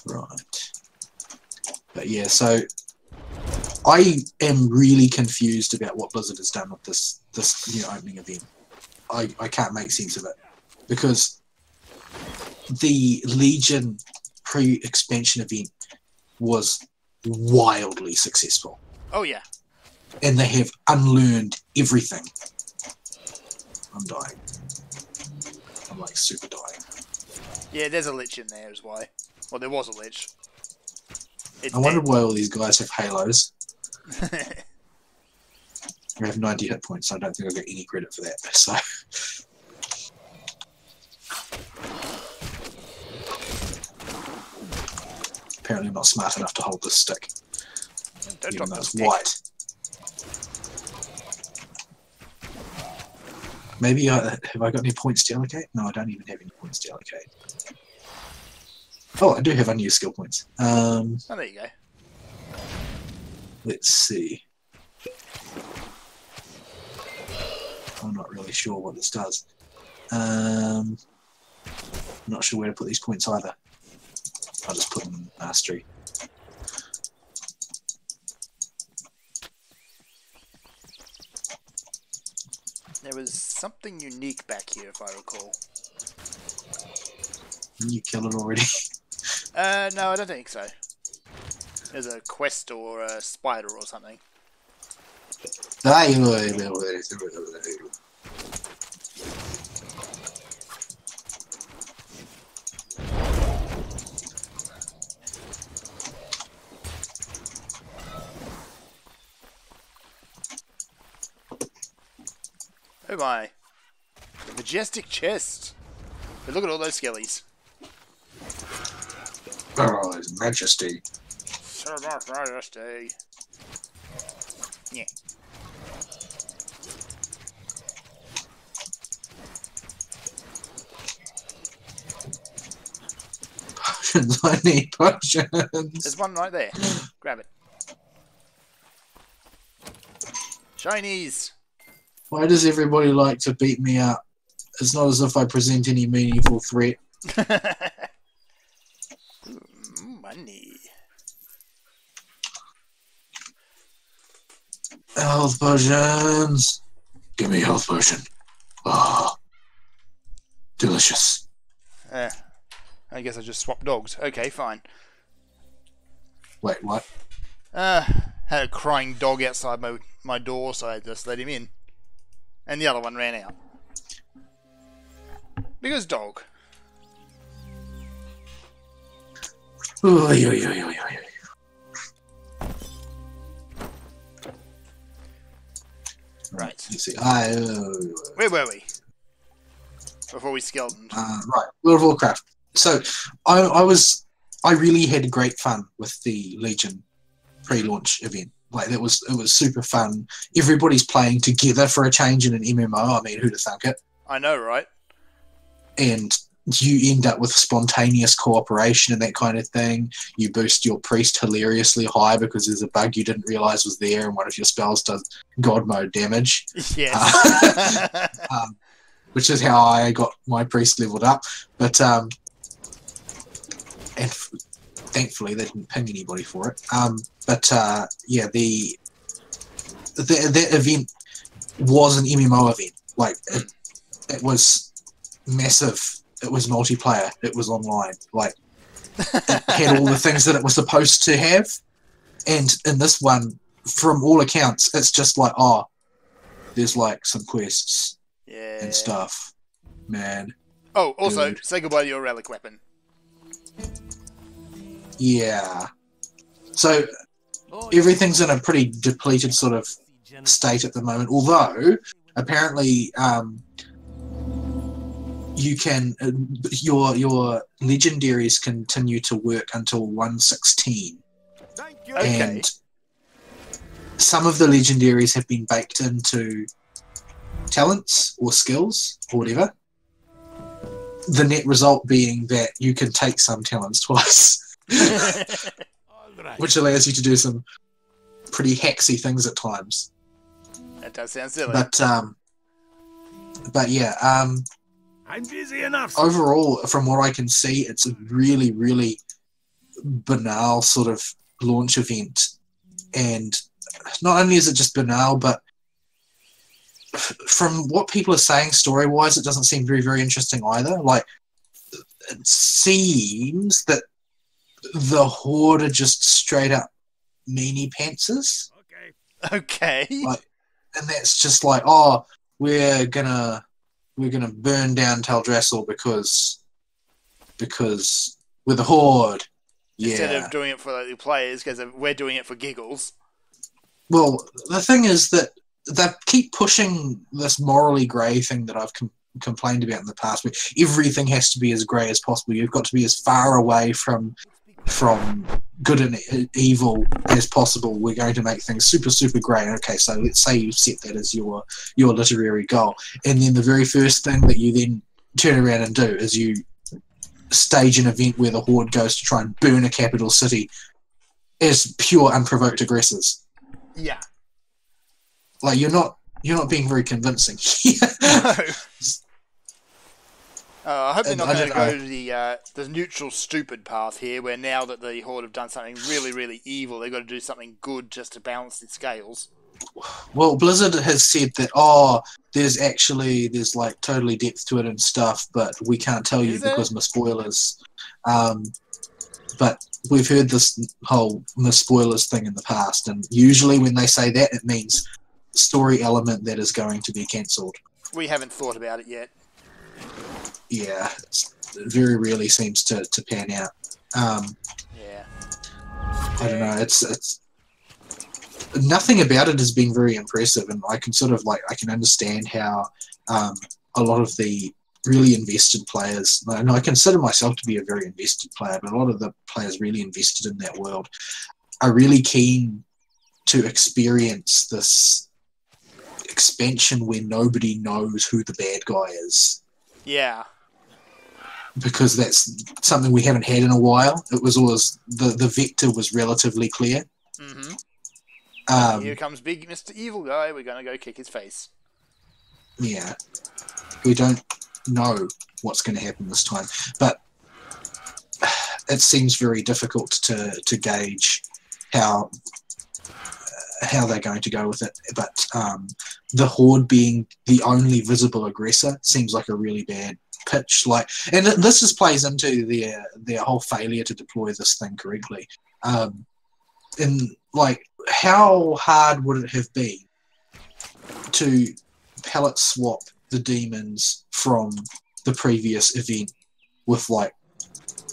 Right. But yeah, so I am really confused about what Blizzard has done with this new opening event. I can't make sense of it. Because the Legion pre-expansion event was wildly successful. Oh, yeah. And they have unlearned everything. I'm dying. I'm like super dying. Yeah, there's a lich in there is why. Well, there was a lich. It's I wondered why all these guys have halos. dead. I have 90 hit points, so I don't think I get any credit for that. So apparently I'm not smart enough to hold this stick, Don't even drop though the it's stick. white. Maybe have I got any points to allocate? No, I don't even have any points to allocate. Oh, I do have unused skill points. Oh, there you go. Let's see. I'm not really sure what this does. I'm not sure where to put these points either. I'll just put them in mastery. There was something unique back here, if I recall. Didn't you kill it already? No, I don't think so. There's a quest or a spider or something. Oh my. The majestic chest. But look at all those skellies. Oh, His Majesty. Sir Majesty. Yeah. Potions, I need potions. There's one right there. Grab it. Chinese. Why does everybody like to beat me up? It's not as if I present any meaningful threat. Money. Health potions. Give me a health potion. Oh, delicious. I guess I just swapped dogs. Okay, fine. Wait, what? Had a crying dog outside my door, so I just let him in. And the other one ran out. Because dog. Oy, oy, oy, oy, oy. Right. You see, Where were we? Before we skeletoned. right, World of Warcraft. So, I really had great fun with the Legion pre-launch event. Like, it was super fun. Everybody's playing together for a change in an MMO. I mean, who'd have thunk it? I know, right? And you end up with spontaneous cooperation and that kind of thing. You boost your priest hilariously high because there's a bug you didn't realize was there, and one of your spells does god mode damage. Yes. Which is how I got my priest leveled up. But thankfully they didn't ping anybody for it. Yeah, the event was an MMO event. Like it was massive. It was multiplayer. It was online. Like, it had all the things that it was supposed to have. And in this one, from all accounts, it's just like, oh, there's like some quests and stuff. Man. Oh, also, Dude. say goodbye to your relic weapon. Yeah. So everything's in a pretty depleted sort of state at the moment. Although, apparently, you can your legendaries continue to work until 116. Thank you. Okay. And some of the legendaries have been baked into talents or skills or whatever. The net result being that you can take some talents twice, All right. which allows you to do some pretty hacksy things at times. That does sound silly. But yeah, I'm busy enough. overall, from what I can see, it's a really, really banal sort of launch event. And not only is it just banal, but from what people are saying story-wise, it doesn't seem very, very interesting either. Like, it seems that the Horde are just straight up meanie pantsers. Okay. Okay. Like, and that's just like, oh, we're gonna burn down Teldrassil because we're the Horde. Yeah. Instead of doing it for the players, because we're doing it for giggles. Well, the thing is that they keep pushing this morally grey thing that I've complained about in the past, where everything has to be as grey as possible. You've got to be as far away from good and evil as possible. We're going to make things super, super grey. Okay, so let's say you set that as your literary goal, and then the very first thing that you then turn around and do is you stage an event where the Horde goes to try and burn a capital city as pure unprovoked aggressors. Yeah. Like, you're not being very convincing. No. I hope they're not I going to don't go to the neutral stupid path here, where now that the Horde have done something really, really evil, they've got to do something good just to balance the scales. Well, Blizzard has said that, there's like totally depth to it and stuff, but we can't tell you Is there? because of spoilers. But we've heard this whole spoilers thing in the past, and usually when they say that, it means story element that is going to be cancelled. We haven't thought about it yet. Yeah, it very rarely seems to pan out. Yeah. I don't know. It's nothing about it has been very impressive, and I can sort of I can understand how a lot of the really invested players, and I consider myself to be a very invested player, but a lot of the players really invested in that world are really keen to experience this expansion where nobody knows who the bad guy is. Yeah. Because that's something we haven't had in a while. It was always the vector was relatively clear. Mm-hmm. Here comes big Mr. Evil Guy. We're going to go kick his face. Yeah. We don't know what's going to happen this time. But it seems very difficult to gauge how how they're going to go with it. But the Horde being the only visible aggressor seems like a really bad pitch. Like, and this just plays into their whole failure to deploy this thing correctly. And like, how hard would it have been to pallet swap the demons from the previous event with like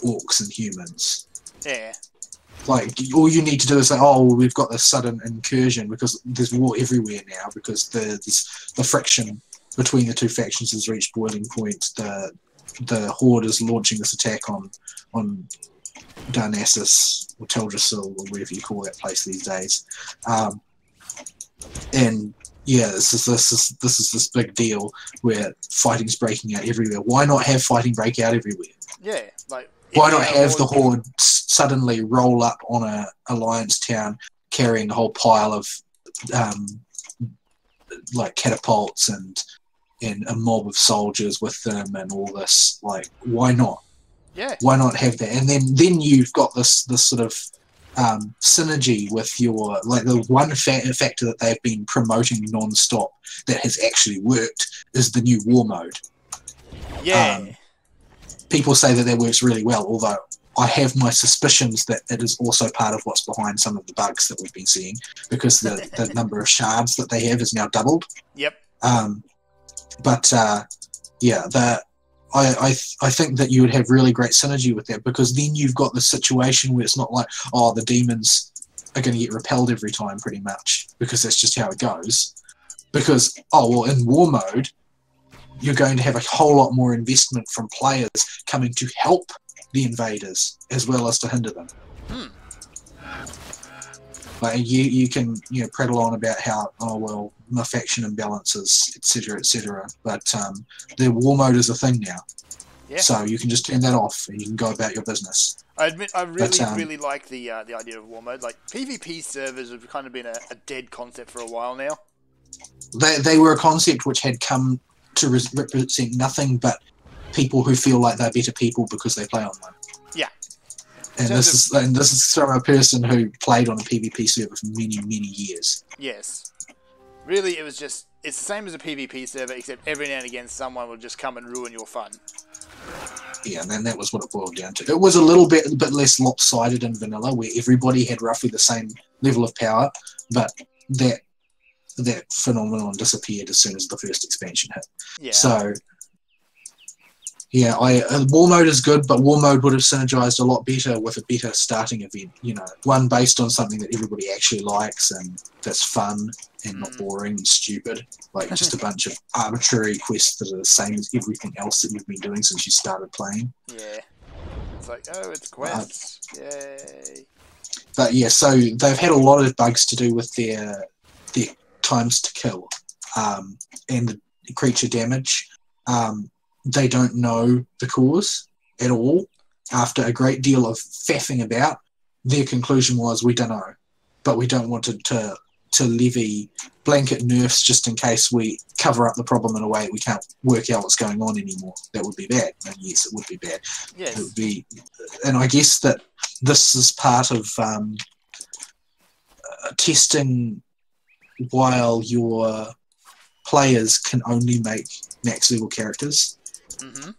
orcs and humans? Yeah. Like, all you need to do is say, oh, well, we've got this sudden incursion because there's war everywhere now because the friction between the two factions has reached boiling point. The Horde is launching this attack on Darnassus or Teldrassil or whatever you call that place these days. And yeah, this is this big deal where fighting's breaking out everywhere. Why not have fighting break out everywhere? Yeah, like, why not have the Horde suddenly roll up on a alliance town carrying a whole pile of like catapults and a mob of soldiers with them and all this? Like, why not? Yeah. Why not have that? And then you've got this sort of synergy with your, like, the one factor that they've been promoting non-stop that has actually worked is the new war mode. Yeah. People say that works really well, although I have my suspicions that it is also part of what's behind some of the bugs that we've been seeing, because the number of shards that they have is now doubled. Yep. Yeah, I think that you would have really great synergy with that, because then you've got the situation where it's not like, oh, the demons are going to get repelled every time pretty much, because that's just how it goes. Because, oh, well, in war mode, you're going to have a whole lot more investment from players coming to help the invaders as well as to hinder them. Like, you can prattle on about how, oh, well, my faction imbalances, etc., but the war mode is a thing now. Yeah. So you can just turn that off and you can go about your business. I admit, I really like the idea of war mode. Like, PvP servers have kind of been a dead concept for a while now. They were a concept which had come to represent nothing but people who feel like they're better people because they play online. Yeah. And this is from a person who played on a PvP server for many years. Yes. Really, it's the same as a PvP server, except every now and again someone will just come and ruin your fun. Yeah, and then that was what it boiled down to. It was a little bit less lopsided in vanilla, where everybody had roughly the same level of power, but that phenomenon disappeared as soon as the first expansion hit. Yeah. So, yeah, war mode is good, but war mode would have synergized a lot better with a better starting event. One based on something that everybody actually likes and that's fun and not boring and stupid. Like, just a bunch of arbitrary quests that are the same as everything else that you've been doing since you started playing. Yeah. It's like, oh, it's quests. Yay. But yeah, so they've had a lot of bugs to do with their times to kill and the creature damage. They don't know the cause at all. After a great deal of faffing about, their conclusion was, we don't know, but we don't want to levy blanket nerfs just in case we cover up the problem in a way we can't work out what's going on anymore. That would be bad. And yes, it would be bad. Yes. It would be, and I guess that this is part of testing while your players can only make max level characters. Mm-hmm.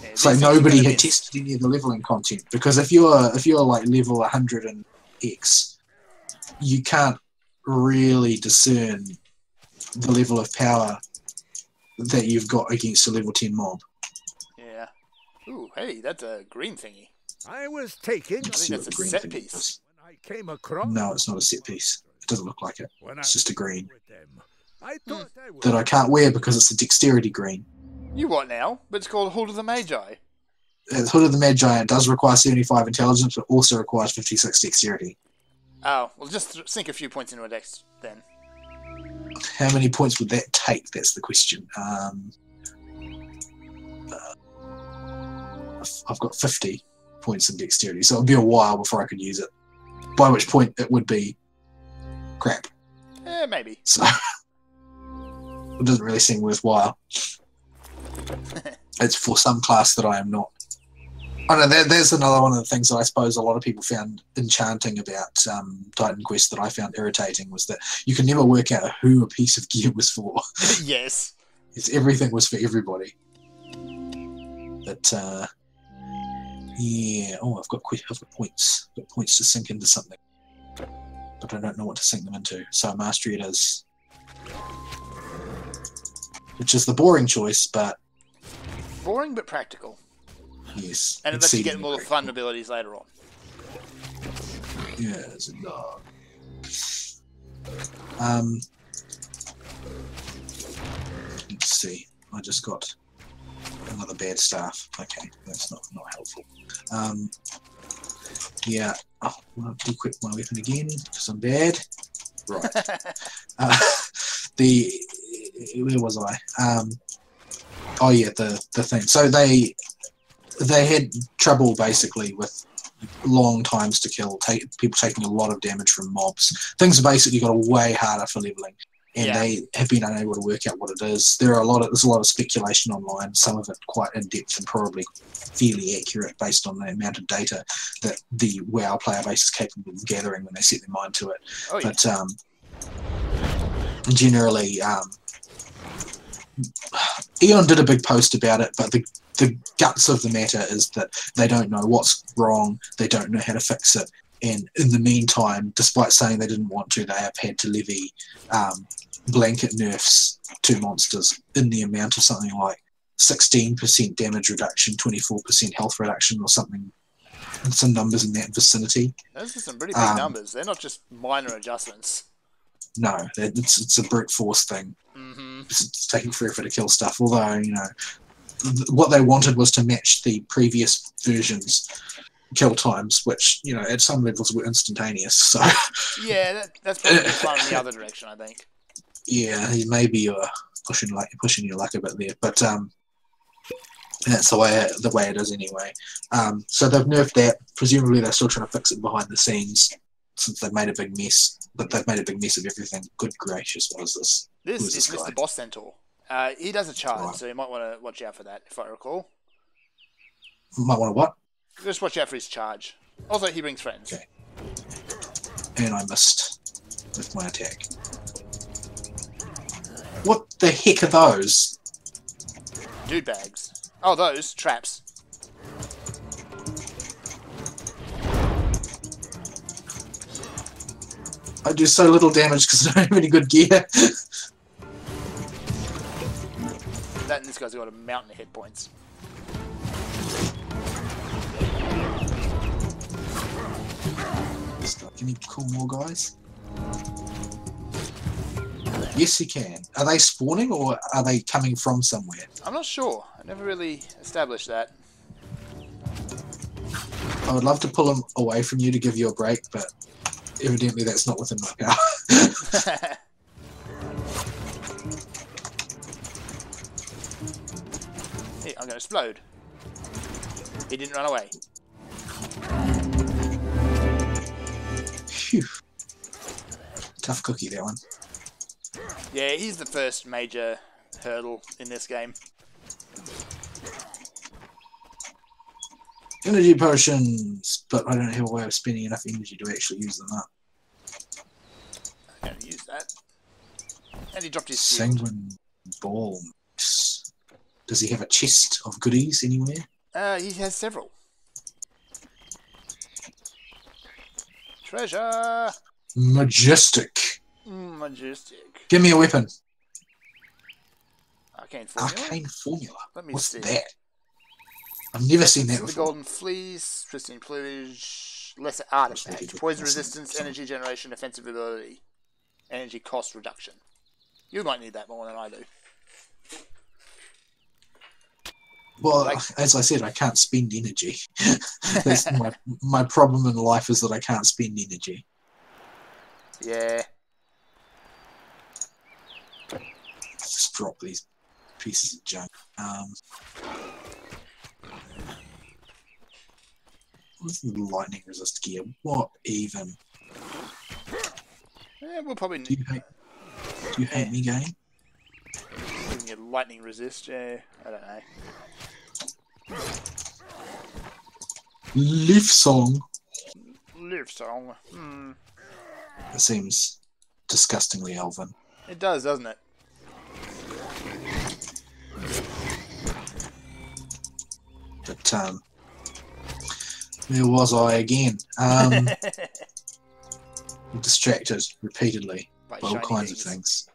Yeah, so nobody had tested any of the leveling content, because if you're like level 100 and X, you can't really discern the level of power that you've got against a level 10 mob. Yeah. Ooh, hey, that's a green thingy. I was taking. I think that's a set piece. When I came across. No, it's not a set piece. It doesn't look like it. It's just a green that I can't wear because it's a dexterity green. You what now? But it's called Hood of the Magi. It's Hood of the Magi. It does require 75 intelligence, but also requires 56 dexterity. Oh, well, just sink a few points into a dex then. How many points would that take? That's the question. I've got 50 points in dexterity, so it would be a while before I could use it. By which point it would be crap. Maybe. So it doesn't really seem worthwhile. It's for some class that I am not. I know there's another one of the things that I suppose a lot of people found enchanting about Titan Quest that I found irritating was that you can never work out who a piece of gear was for. Yes. It's, everything was for everybody. But yeah, oh, I've got points. I've got points to sink into something, but I don't know what to sink them into. So mastery it is, which is the boring choice, but Boring but practical. yes, And it lets you get exceedingly more practical. fun abilities later on. Yes, it does. Let's see. I just got another bad staff. Okay, that's not helpful. Yeah. Oh, I'll de-equip my weapon again because I'm bad. Right. Where was I? Oh yeah, the thing. So they had trouble basically with long times to kill, people taking a lot of damage from mobs. Things have basically got way harder for leveling, and they have been unable to work out what it is. There's a lot of speculation online, some of it quite in depth and probably fairly accurate based on the amount of data that the WoW player base is capable of gathering when they set their mind to it. Oh, yeah. But generally, Eon did a big post about it, but the guts of the matter is that they don't know what's wrong, they don't know how to fix it, and in the meantime, despite saying they didn't want to, they have had to levy blanket nerfs to monsters in the amount of something like 16% damage reduction, 24% health reduction, or something, and some numbers in that vicinity. Those are some pretty big numbers. They're not just minor adjustments. No, it's a brute force thing. Mm-hmm. It's taking forever to kill stuff, although, you know, what they wanted was to match the previous version's kill times, which, you know, at some levels were instantaneous. So yeah, that's probably the fun in the other direction, I think. Yeah, maybe you're pushing your luck a bit there, but that's the way it is anyway. So they've nerfed that. Presumably they're still trying to fix it behind the scenes since they've made a big mess. But they've made a big mess of everything. Good gracious, what is this? This is guy? Mr. Boss Centaur. He does a charge, Right. so you might want to watch out for that, if I recall. Might want to what? Just watch out for his charge. Also, he brings friends. Okay. And I missed with my attack. What the heck are those? Dude bags. Oh, those traps. I do so little damage because I don't have any good gear. That and this guy's got a mountain of hit points. Can you call more guys? Yes, you can. Are they spawning or are they coming from somewhere? I'm not sure. I never really established that. I would love to pull them away from you to give you a break, but evidently that's not within my power. Hey, I'm going to explode. He didn't run away. Phew. Tough cookie, that one. Yeah, he's the first major hurdle in this game. Energy potions, but I don't have a way of spending enough energy to actually use them up. I'm going to use that. And he dropped his shield. Sanguine ball. Does he have a chest of goodies anywhere? He has several. Treasure! Majestic. Majestic. Give me a weapon. Arcane formula. Arcane formula. Let me What's see. that? I've never seen that The before. golden fleece, pristine plumage, lesser artifact, poison resistance, energy generation, defensive ability, energy cost reduction. You might need that more than I do. Well, as I said, I can't spend energy. That's my problem in life is that I can't spend energy. Yeah. Just drop these pieces of junk. What's the lightning resist gear? What even? Yeah, we'll probably Do you hate me, game? giving you lightning resist. Yeah, I don't know. Leaf song. Live song. It seems disgustingly elven. It does, doesn't it? But where was I again? Distracted repeatedly By by all shiny kinds of things.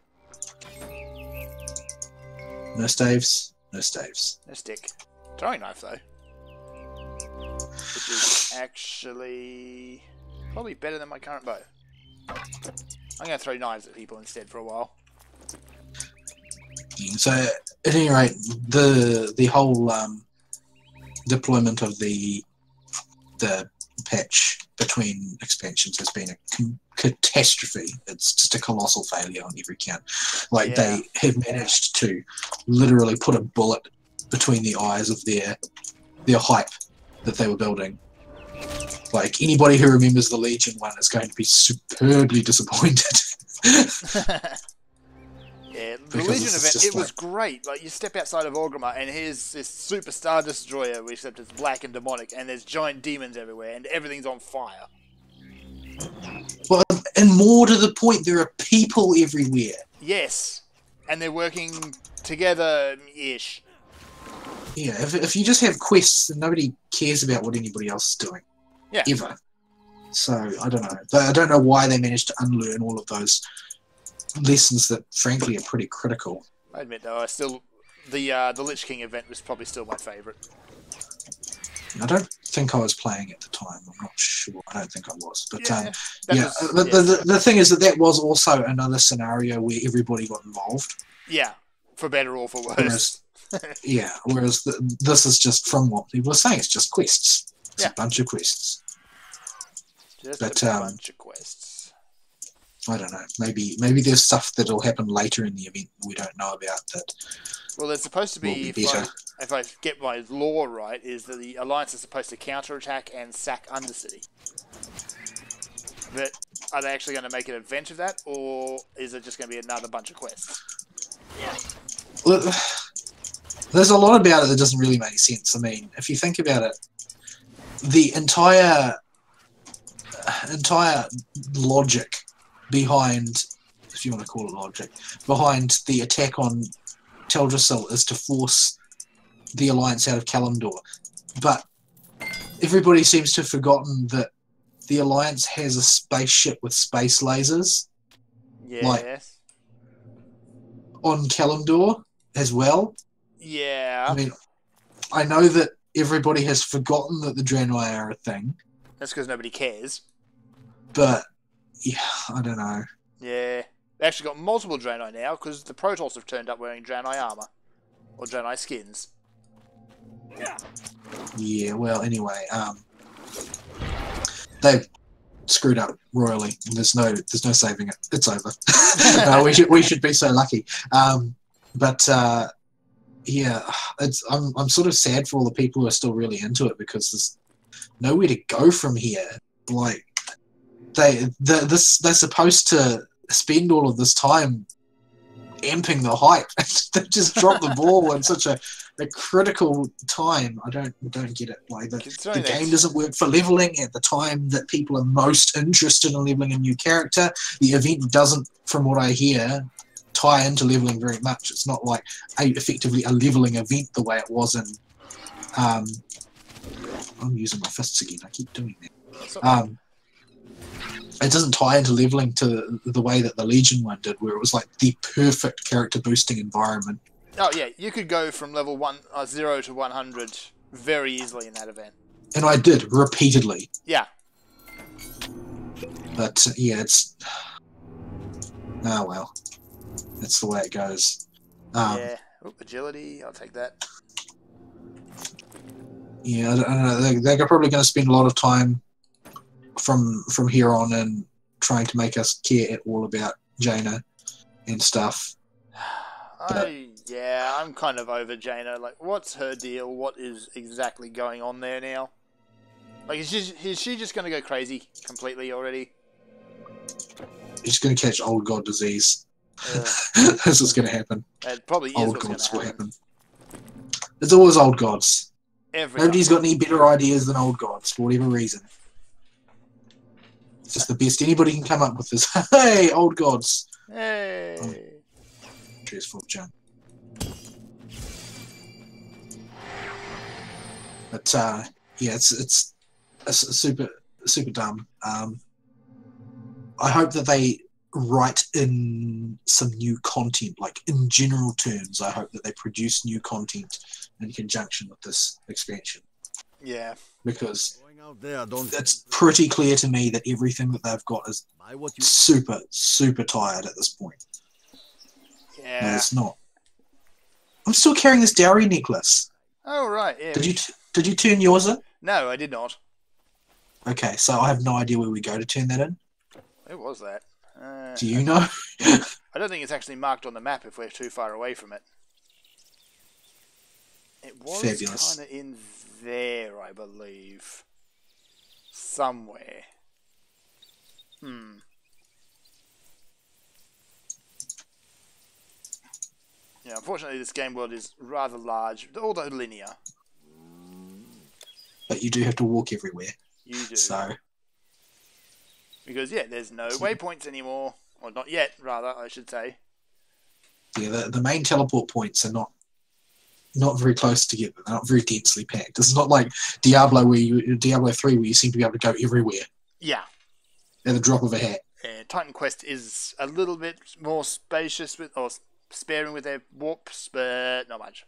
No staves, no staves. No stick. Throwing knife though. Which is actually probably better than my current bow. I'm going to throw knives at people instead for a while. Yeah, so at any rate, the whole deployment of the patch between expansions has been a catastrophe. It's just a colossal failure on every count. Like, they have managed to literally put a bullet between the eyes of their hype that they were building. Like, anybody who remembers the Legion one is going to be superbly disappointed. Yeah, the Because Legion it's event, just it was like- great. Like, you step outside of Orgrimmar and here's this super star destroyer, except it's black and demonic, and there's giant demons everywhere, and everything's on fire. Well, and more to the point, there are people everywhere. Yes, and they're working together-ish. Yeah, if you just have quests, then nobody cares about what anybody else is doing. Yeah. Ever. So, I don't know. But I don't know why they managed to unlearn all of those lessons that, frankly, are pretty critical. I admit, though, the Lich King event was probably still my favourite. I don't think I was playing at the time. I'm not sure. I don't think I was. But the thing is that was also another scenario where everybody got involved. Yeah, for better or for worse. Whereas this is just, from what people are saying, it's just quests. It's Yeah. a bunch of quests. Just But, a bunch of quests. I don't know. Maybe there's stuff that'll happen later in the event we don't know about that. Well, there's supposed to be, Will be better. if I get my lore right, is that the Alliance is supposed to counterattack and sack Undercity. But are they actually going to make an event of that, or is it just going to be another bunch of quests? Well, there's a lot about it that doesn't really make sense. I mean, if you think about it, the entire logic behind, if you want to call it logic, behind the attack on Teldrassil is to force the Alliance out of Kalimdor. But everybody seems to have forgotten that the Alliance has a spaceship with space lasers Yes. on Kalimdor as well. Yeah. I mean, I know that everybody has forgotten that the Draenei are a thing, That's because nobody cares. but yeah, I don't know. Yeah. They actually got multiple Draenei now, because the Protoss have turned up wearing Draenei armor. Or Draenei skins. Yeah, well, anyway, they've screwed up royally. There's no saving it. It's over. We should be so lucky. Yeah, I'm sort of sad for all the people who are still really into it, because there's nowhere to go from here. Like, they're supposed to spend all of this time amping the hype. They just dropped the ball in such a critical time. I don't get it. Like, the game doesn't work for leveling at the time that people are most interested in leveling a new character. The event doesn't, from what I hear, tie into leveling very much. It's not like effectively a leveling event the way it was in I'm using my fists again. I keep doing that. It doesn't tie into leveling to the way that the Legion one did, where it was like the perfect character boosting environment. Oh yeah, you could go from level 0 to 100 very easily in that event. And I did, repeatedly. Yeah. But yeah, it's... Oh well. That's the way it goes. Yeah. Oop, agility, I'll take that. Yeah, I don't know. They're probably going to spend a lot of time from here on in trying to make us care at all about Jaina and stuff. Yeah, I'm kind of over Jaina. Like, what's her deal? What is exactly going on there now? Like, is she just going to go crazy completely already? He's going to catch old god disease. This is going to happen. It probably is Old what's gods going will to happen. happen. It's always old gods. Every Nobody's time. got any better ideas than Old Gods for whatever reason. It's just the best anybody can come up with is, hey, Old Gods. Hey. Stressful junk. But yeah, it's super dumb. I hope that they write in some new content, like in general terms. I hope that they produce new content in conjunction with this expansion, Yeah. because Going out there, don't it's pretty clear to me that everything that they've got is buy what you super tired at this point. No, Yeah. it's not. I'm still carrying this dowry necklace. Oh, right. Yeah. Did you turn yours in? No, I did not. Okay, so I have no idea where we go to turn that in. Where was that? Do you know? I don't think it's actually marked on the map if we're too far away from it. It was Fabulous. kind of in there, I believe. Somewhere. Yeah, unfortunately this game world is rather large, although linear. But you do have to walk everywhere. You do. So Because, yeah, there's no waypoints anymore. Or not yet, rather, I should say. yeah, the main teleport points are not very close together. They're not very densely packed. It's not like Diablo 3 where you seem to be able to go everywhere Yeah. at the drop of a hat. Titan Quest is a little bit more spacious with, or sparing with their warps, but not much.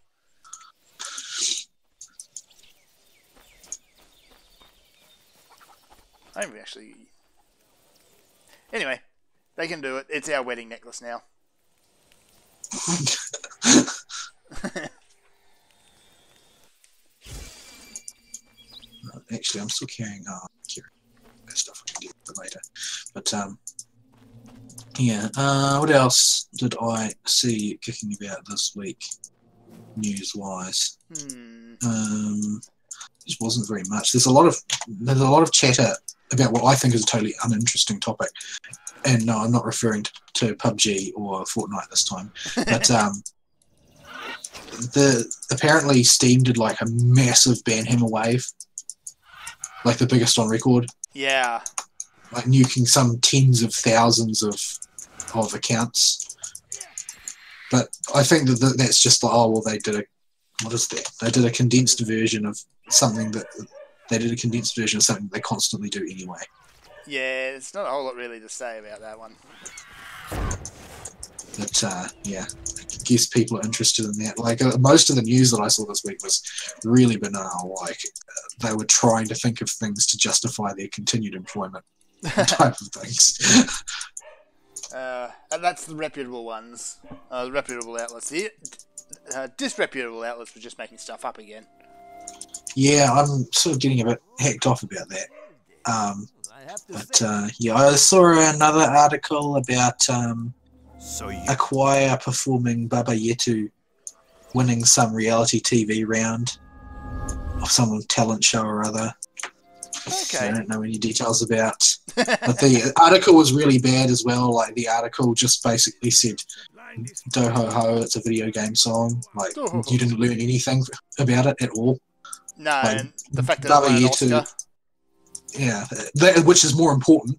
I haven't actually... Anyway, they can do it. It's our wedding necklace now. Actually, I'm still carrying that stuff. I can get it later. But yeah. What else did I see kicking about this week, news-wise? Just wasn't very much. There's a lot of chatter about what I think is a totally uninteresting topic. And no, I'm not referring to PUBG or Fortnite this time. But apparently Steam did like a massive banhammer wave, like the biggest on record. Yeah. Like nuking some tens of thousands of accounts. But I think that's just like, oh well, they did what is that? They did a condensed version of something that they constantly do anyway. Yeah, it's not a whole lot really to say about that one. But yeah, I guess people are interested in that. Like most of the news that I saw this week was really banal. Like they were trying to think of things to justify their continued employment type of things. And that's the reputable ones. The reputable outlets. The disreputable outlets were just making stuff up again. Yeah, I'm sort of getting a bit hacked off about that. But yeah, I saw another article about a choir performing Baba Yetu winning some reality TV round of some talent show or other. Okay. I don't know any details about. But the article was really bad as well. Like the article just basically said, "Do ho ho, it's a video game song." Like you didn't learn anything about it at all. No, Like, and the fact that Baba it won an Yetu, Oscar. yeah, which is more important,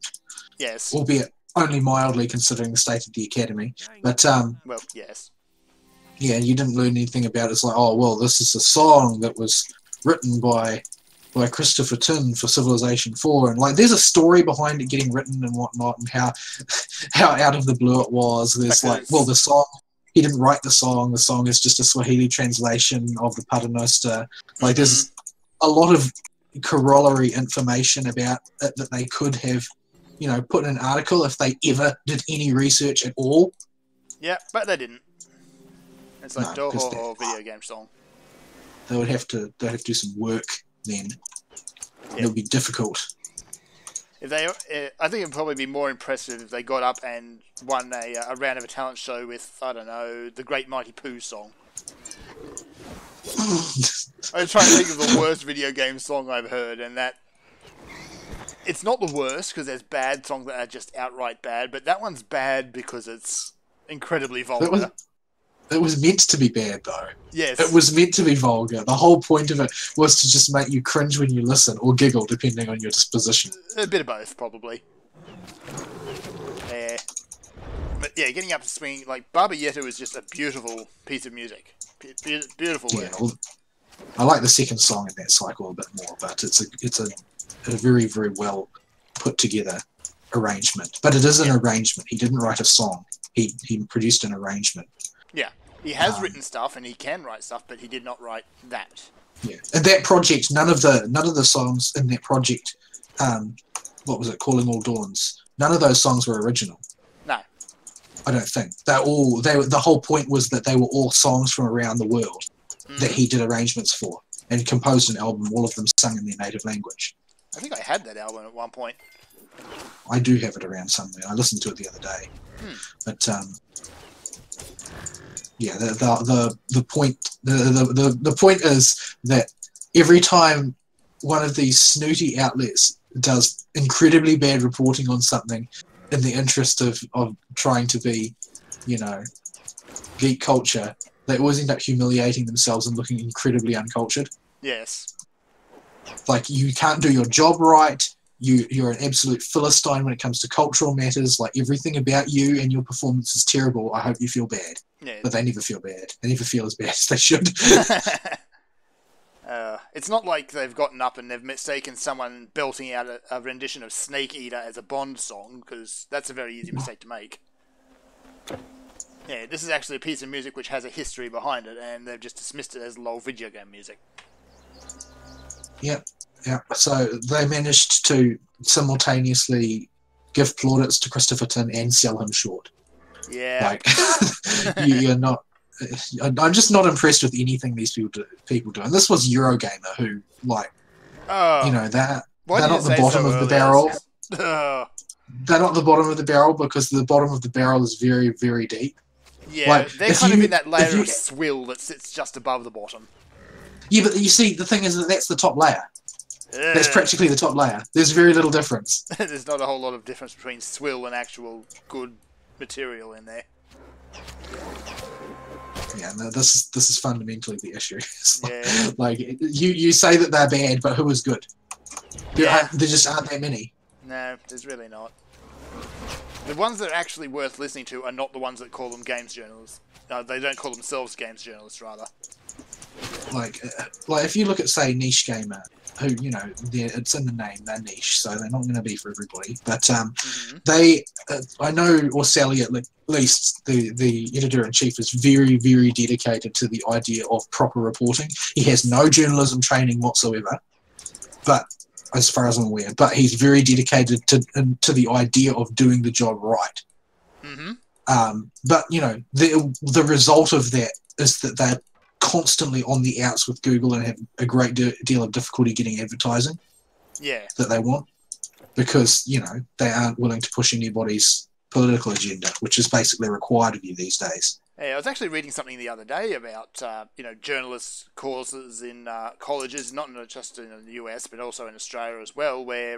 Yes. albeit only mildly considering the state of the academy. But Well, yes. yeah, you didn't learn anything about it. It's like, oh well, this is a song that was written by Christopher Tin for Civilization 4, and like there's a story behind it getting written and whatnot, and how out of the blue it was. There's like, well, the song, he didn't write the song is just a Swahili translation of the Paternoster. Like there's a lot of corollary information about it that they could have, put in an article if they ever did any research at all. Yeah, but they didn't. It's like No, 'cause Doho video game song. They would have to do some work then. Yeah. It would be difficult. If they, I think it'd probably be more impressive if they got up and won a round of a talent show with, I don't know, the Great Mighty Pooh song. I'm trying to think of the worst video game song I've heard, and that it's not the worst because there's bad songs that are just outright bad, but that one's bad because it's incredibly vulgar. It was meant to be bad, though. Yes. It was meant to be vulgar. The whole point of it was to just make you cringe when you listen, or giggle, depending on your disposition. A bit of both, probably. Yeah. But yeah, getting up to swing, like, Baba Yaga is just a beautiful piece of music. Beautiful work. Yeah, well, I like the second song in that cycle a bit more, but it's a very, very well put together arrangement. But it is an arrangement. He didn't write a song. He produced an arrangement. Yeah. He has written stuff and he can write stuff, but he did not write that. Yeah. And that project, none of the songs in that project, what was it, Calling All Dawns, none of those songs were original. No. I don't think. The whole point was that they were all songs from around the world that he did arrangements for and composed an album, all of them sung in their native language. I think I had that album at one point. I do have it around somewhere. I listened to it the other day. But yeah, the point is that every time one of these snooty outlets does incredibly bad reporting on something in the interest of trying to be, geek culture, they always end up humiliating themselves and looking incredibly uncultured. Yes. Like, you can't do your job right. You're an absolute Philistine when it comes to cultural matters. Like, everything about you and your performance is terrible. I hope you feel bad. Yeah. But they never feel bad. They never feel as bad as they should. It's not like they've gotten up and they've mistaken someone belting out a rendition of Snake Eater as a Bond song, because that's a very easy mistake to make. Yeah, this is actually a piece of music which has a history behind it, and they've just dismissed it as lol video game music. Yep. Yeah, so they managed to simultaneously give plaudits to Christopher Tin and sell him short. Yeah. Like, you're not. I'm just not impressed with anything these people do. And this was Eurogamer, who, like, they're not the bottom of the barrel. They're not the bottom of the barrel because the bottom of the barrel is very, very deep. Yeah, like, they're kind of in that layer of swill that sits just above the bottom. Yeah, but you see, the thing is that that's the top layer. That's practically the top layer. There's very little difference. There's not a whole lot of difference between swill and actual good material in there. Yeah, no, this is fundamentally the issue. Yeah. Like, you say that they're bad, but who is good? There just aren't that many. No, there's really not. The ones that are actually worth listening to are not the ones that call them games journalists. They don't call themselves games journalists, rather. Like if you look at, say, Niche Gamer, who, it's in the name, they're niche, so they're not going to be for everybody. But I know Orselli, at least, the editor-in-chief, is very, very dedicated to the idea of proper reporting. He has no journalism training whatsoever, but as far as I'm aware, but he's very dedicated to the idea of doing the job right. But, the result of that is that they're constantly on the outs with Google and have a great deal of difficulty getting advertising that they want, because they aren't willing to push anybody's political agenda, which is basically required of you these days. Yeah, I was actually reading something the other day about journalist courses in colleges, not just in the US but also in Australia as well, where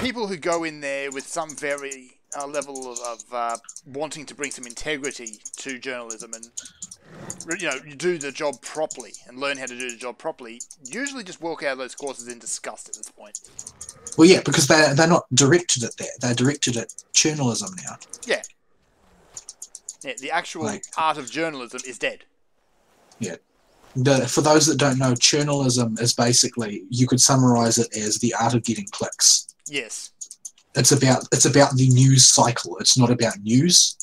people who go in there with some very level of wanting to bring some integrity to journalism and you do the job properly and learn how to do the job properly, usually just walk out of those courses in disgust at this point. Well, yeah, because they're not directed at that. They're directed at journalism now. Yeah. Yeah, the actual art of journalism is dead. Yeah. For those that don't know, journalism is basically, you could summarize it as the art of getting clicks. Yes. It's about the news cycle. It's not about news.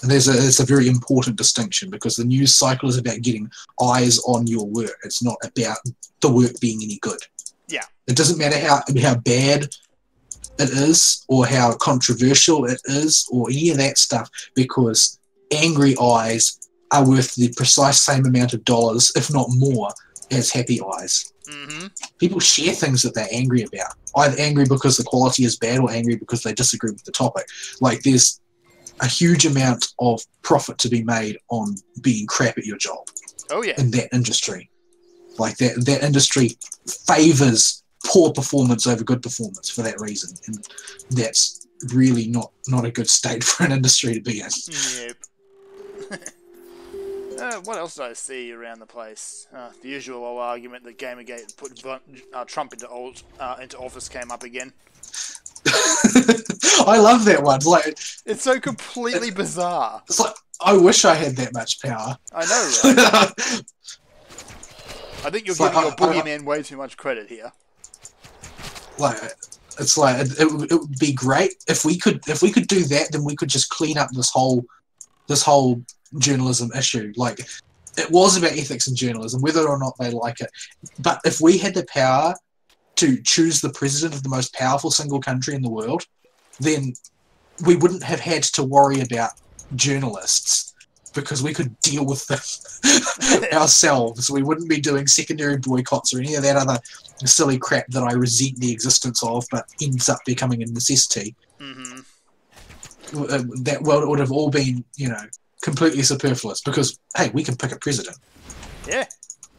And there's a very important distinction, because the news cycle is about getting eyes on your work. It's not about the work being any good. Yeah. It doesn't matter how bad it is or how controversial it is or any of that stuff, because angry eyes are worth the precise same amount of dollars, if not more, as happy eyes. People share things that they're angry about, either angry because the quality is bad or angry because they disagree with the topic. Like, there's a huge amount of profit to be made on being crap at your job. Oh yeah. In that industry. Like, that industry favours poor performance over good performance for that reason. And that's really not a good state for an industry to be in. Yep. What else did I see around the place? The usual old argument that Gamergate put Trump into office came up again. I love that one. Like, it's so completely bizarre. It's like, I wish I had that much power. I know, right? I think you're giving your boogeyman way too much credit here. Like, it's like it would be great if we could do that. Then we could just clean up this whole journalism issue. Like, it was about ethics in journalism, whether or not they like it. But if we had the power to choose the president of the most powerful single country in the world, then we wouldn't have had to worry about journalists, because we could deal with them ourselves. We wouldn't be doing secondary boycotts or any of that other silly crap that I resent the existence of, but ends up becoming a necessity. Mm-hmm. That would have all been, completely superfluous, because, hey, we can pick a president. Yeah.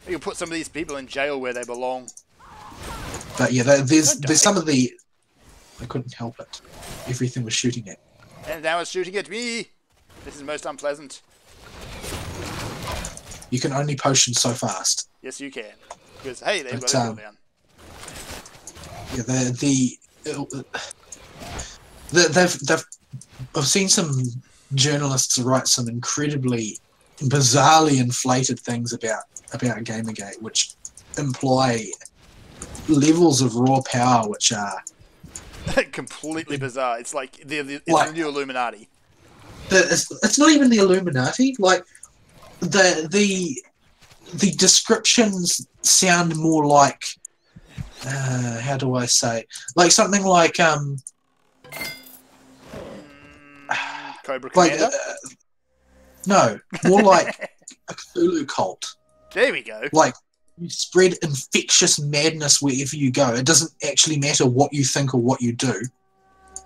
We can put some of these people in jail where they belong. But yeah, there's some of the... I couldn't help it. Everything was shooting at. And now it's shooting at me. This is most unpleasant. You can only potion so fast. Yes, you can. Because, hey, they've got a cooldown. Yeah, I've seen some journalists write some incredibly, bizarrely inflated things about Gamergate, which imply levels of raw power which are completely bizarre. It's like it's the new Illuminati. It's not even the Illuminati. Like, the descriptions sound more like how do I say, like something like Cobra Commander? No, more like a Cthulhu cult. There we go. Like, you spread infectious madness wherever you go. It doesn't actually matter what you think or what you do,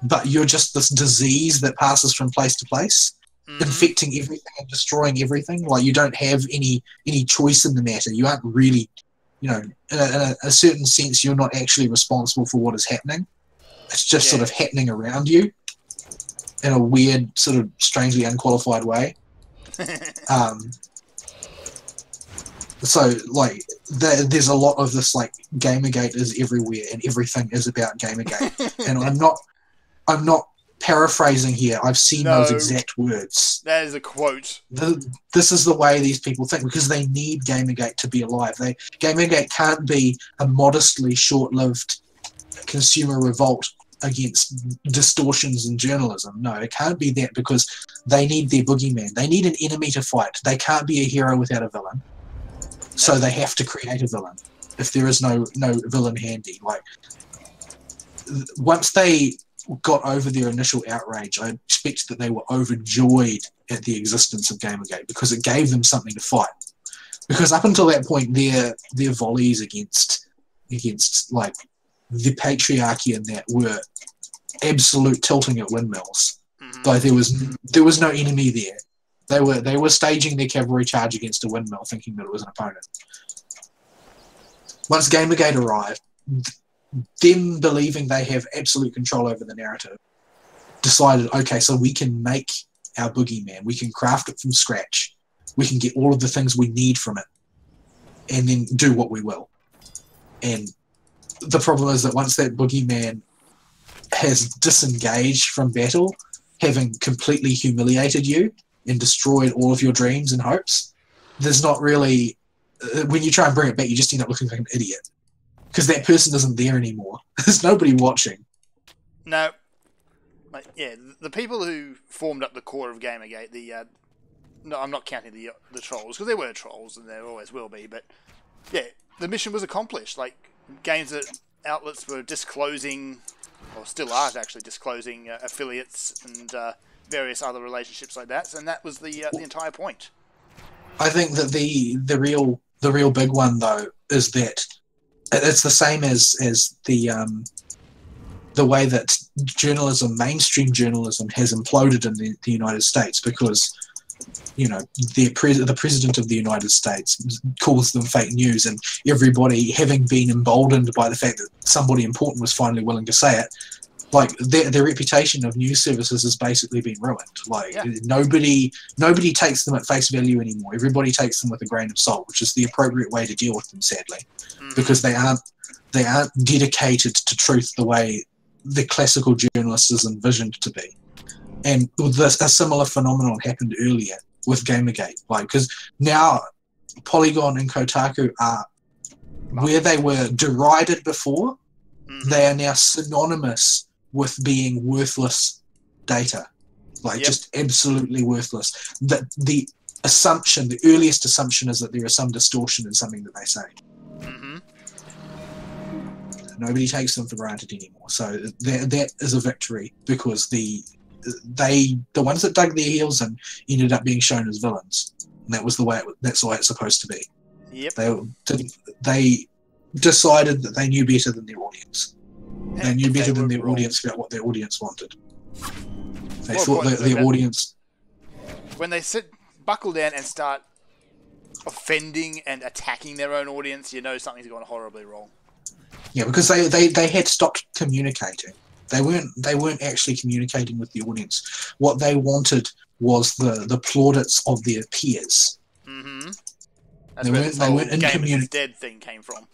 but you're just this disease that passes from place to place, infecting everything and destroying everything. Like, you don't have any choice in the matter. You aren't really, in a certain sense, you're not actually responsible for what is happening. It's just sort of happening around you in a weird, sort of strangely unqualified way. So, like, there's a lot of this, like, Gamergate is everywhere and everything is about Gamergate. And I'm not paraphrasing here. I've seen those exact words. That is a quote. This is the way these people think, because they need Gamergate to be alive. Gamergate can't be a modestly short-lived consumer revolt against distortions in journalism. No, it can't be that, because they need their boogeyman. They need an enemy to fight. They can't be a hero without a villain. So they have to create a villain if there is no villain handy. Like, once they got over their initial outrage, I expect that they were overjoyed at the existence of Gamergate, because it gave them something to fight. Because up until that point, their volleys against like the patriarchy and that were absolute tilting at windmills. Like, there was no enemy there. They were staging their cavalry charge against a windmill, thinking that it was an opponent. Once Gamergate arrived, them believing they have absolute control over the narrative, decided, okay, so we can make our boogeyman. We can craft it from scratch. We can get all of the things we need from it, and then do what we will. And the problem is that once that boogeyman has disengaged from battle, having completely humiliated you and destroyed all of your dreams and hopes, there's not really... when you try and bring it back, you just end up looking like an idiot. Because that person isn't there anymore. There's nobody watching. No. Like, yeah, the people who formed up the core of Gamergate, no, I'm not counting the trolls, because there were trolls, and there always will be, but yeah, the mission was accomplished. Like, games that outlets were disclosing, or still are actually disclosing, affiliates and various other relationships like that, and that was the entire point. I think that the real big one, though, is that it's the same as the way that journalism, mainstream journalism, has imploded in the United States, because the president of the United States calls them fake news, and everybody, having been emboldened by the fact that somebody important was finally willing to say it, like their reputation of news services has basically been ruined. Like nobody takes them at face value anymore. Everybody takes them with a grain of salt, which is the appropriate way to deal with them, sadly, because they aren't dedicated to truth the way the classical journalist is envisioned to be. And a similar phenomenon happened earlier with Gamergate, like because now Polygon and Kotaku are where they were derided before. They are now synonymous with being worthless data, like just absolutely worthless. That the earliest assumption is that there is some distortion in something that they say. Nobody takes them for granted anymore. So that is a victory, because the ones that dug their heels in ended up being shown as villains, and that's the way it's supposed to be. Yep. They decided that they knew better than their audience. They knew better than their audience about what their audience wanted. They thought that their audience... When they buckle down and start offending and attacking their own audience, you know something's gone horribly wrong. Yeah, because they had stopped communicating. They weren't actually communicating with the audience. What they wanted was the plaudits of their peers. That's where this whole game is dead thing came from.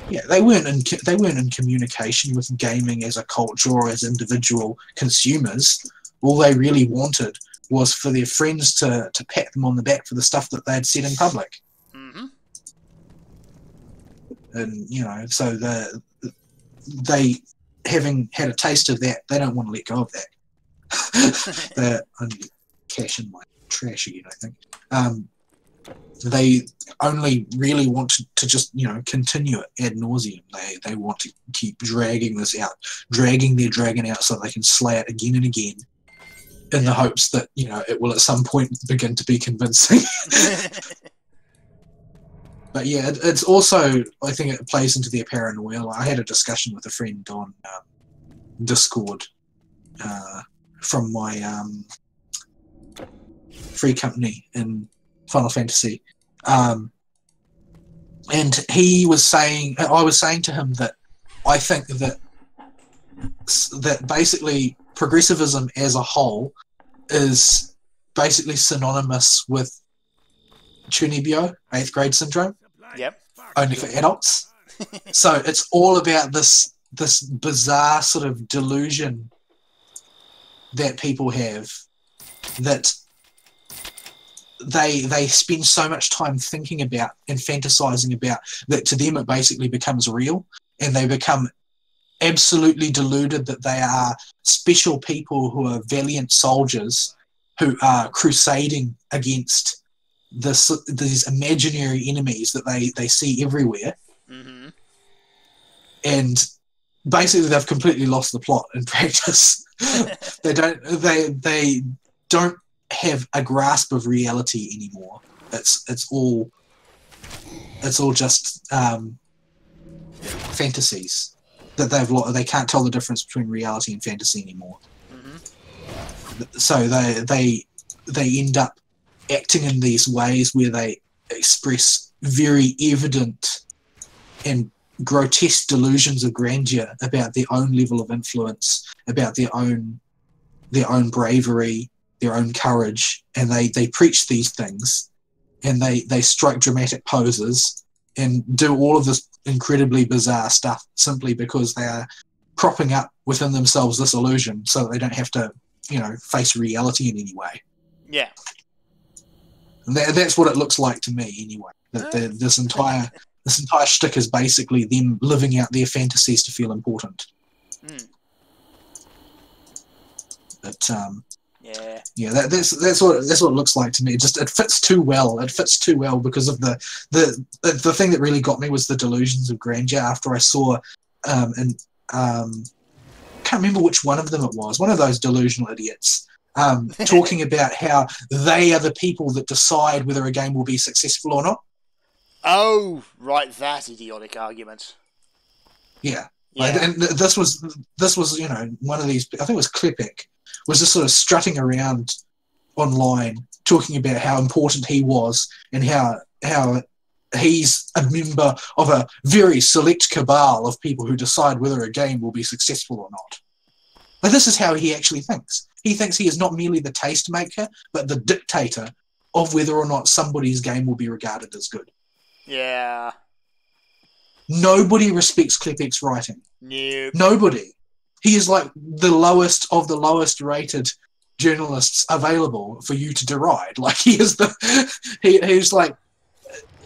Yeah, they weren't in communication with gaming as a culture or as individual consumers. All they really wanted was for their friends to pat them on the back for the stuff that they had said in public. And so they having had a taste of that, they don't want to let go of that. I'm cash in my trash again, I think. They only really want to just continue it ad nauseum. They want to keep dragging this out, dragging their dragon out so they can slay it again and again, in the hopes that it will at some point begin to be convincing. But yeah, it's also, I think it plays into their paranoia. I had a discussion with a friend on Discord from my free company in Final Fantasy. And I was saying to him that I think that basically progressivism as a whole is basically synonymous with Chunibyo, 8th grade syndrome. Yep. Only for adults. So it's all about this bizarre sort of delusion that people have, that they spend so much time thinking about and fantasizing about, that to them it basically becomes real, and they become absolutely deluded that they are special people who are valiant soldiers who are crusading against these imaginary enemies that they see everywhere. And basically they've completely lost the plot in practice. they don't have a grasp of reality anymore. It's all just fantasies that they can't tell the difference between reality and fantasy anymore. So they end up acting in these ways where they express very evident and grotesque delusions of grandeur about their own level of influence, about their own bravery, their own courage, and they preach these things, and they strike dramatic poses and do all of this incredibly bizarre stuff simply because they are propping up within themselves this illusion so that they don't have to face reality in any way. Yeah. And that's what it looks like to me, anyway. That this entire shtick is basically them living out their fantasies to feel important. But that's what it looks like to me. It fits too well. It fits too well because of the thing that really got me was the delusions of grandeur. After I saw, can't remember which one of them it was. One of those delusional idiots. Talking about how they are the people that decide whether a game will be successful or not. Oh, right, that idiotic argument. Yeah. And this was one of these. I think it was Klepek, was just sort of strutting around online talking about how important he was and how he's a member of a very select cabal of people who decide whether a game will be successful or not. But this is how he actually thinks. He thinks he is not merely the tastemaker, but the dictator of whether or not somebody's game will be regarded as good. Yeah. Nobody respects Klepek's writing. Nope. Nobody. He is like the lowest of the lowest rated journalists available for you to deride. Like he is the he's like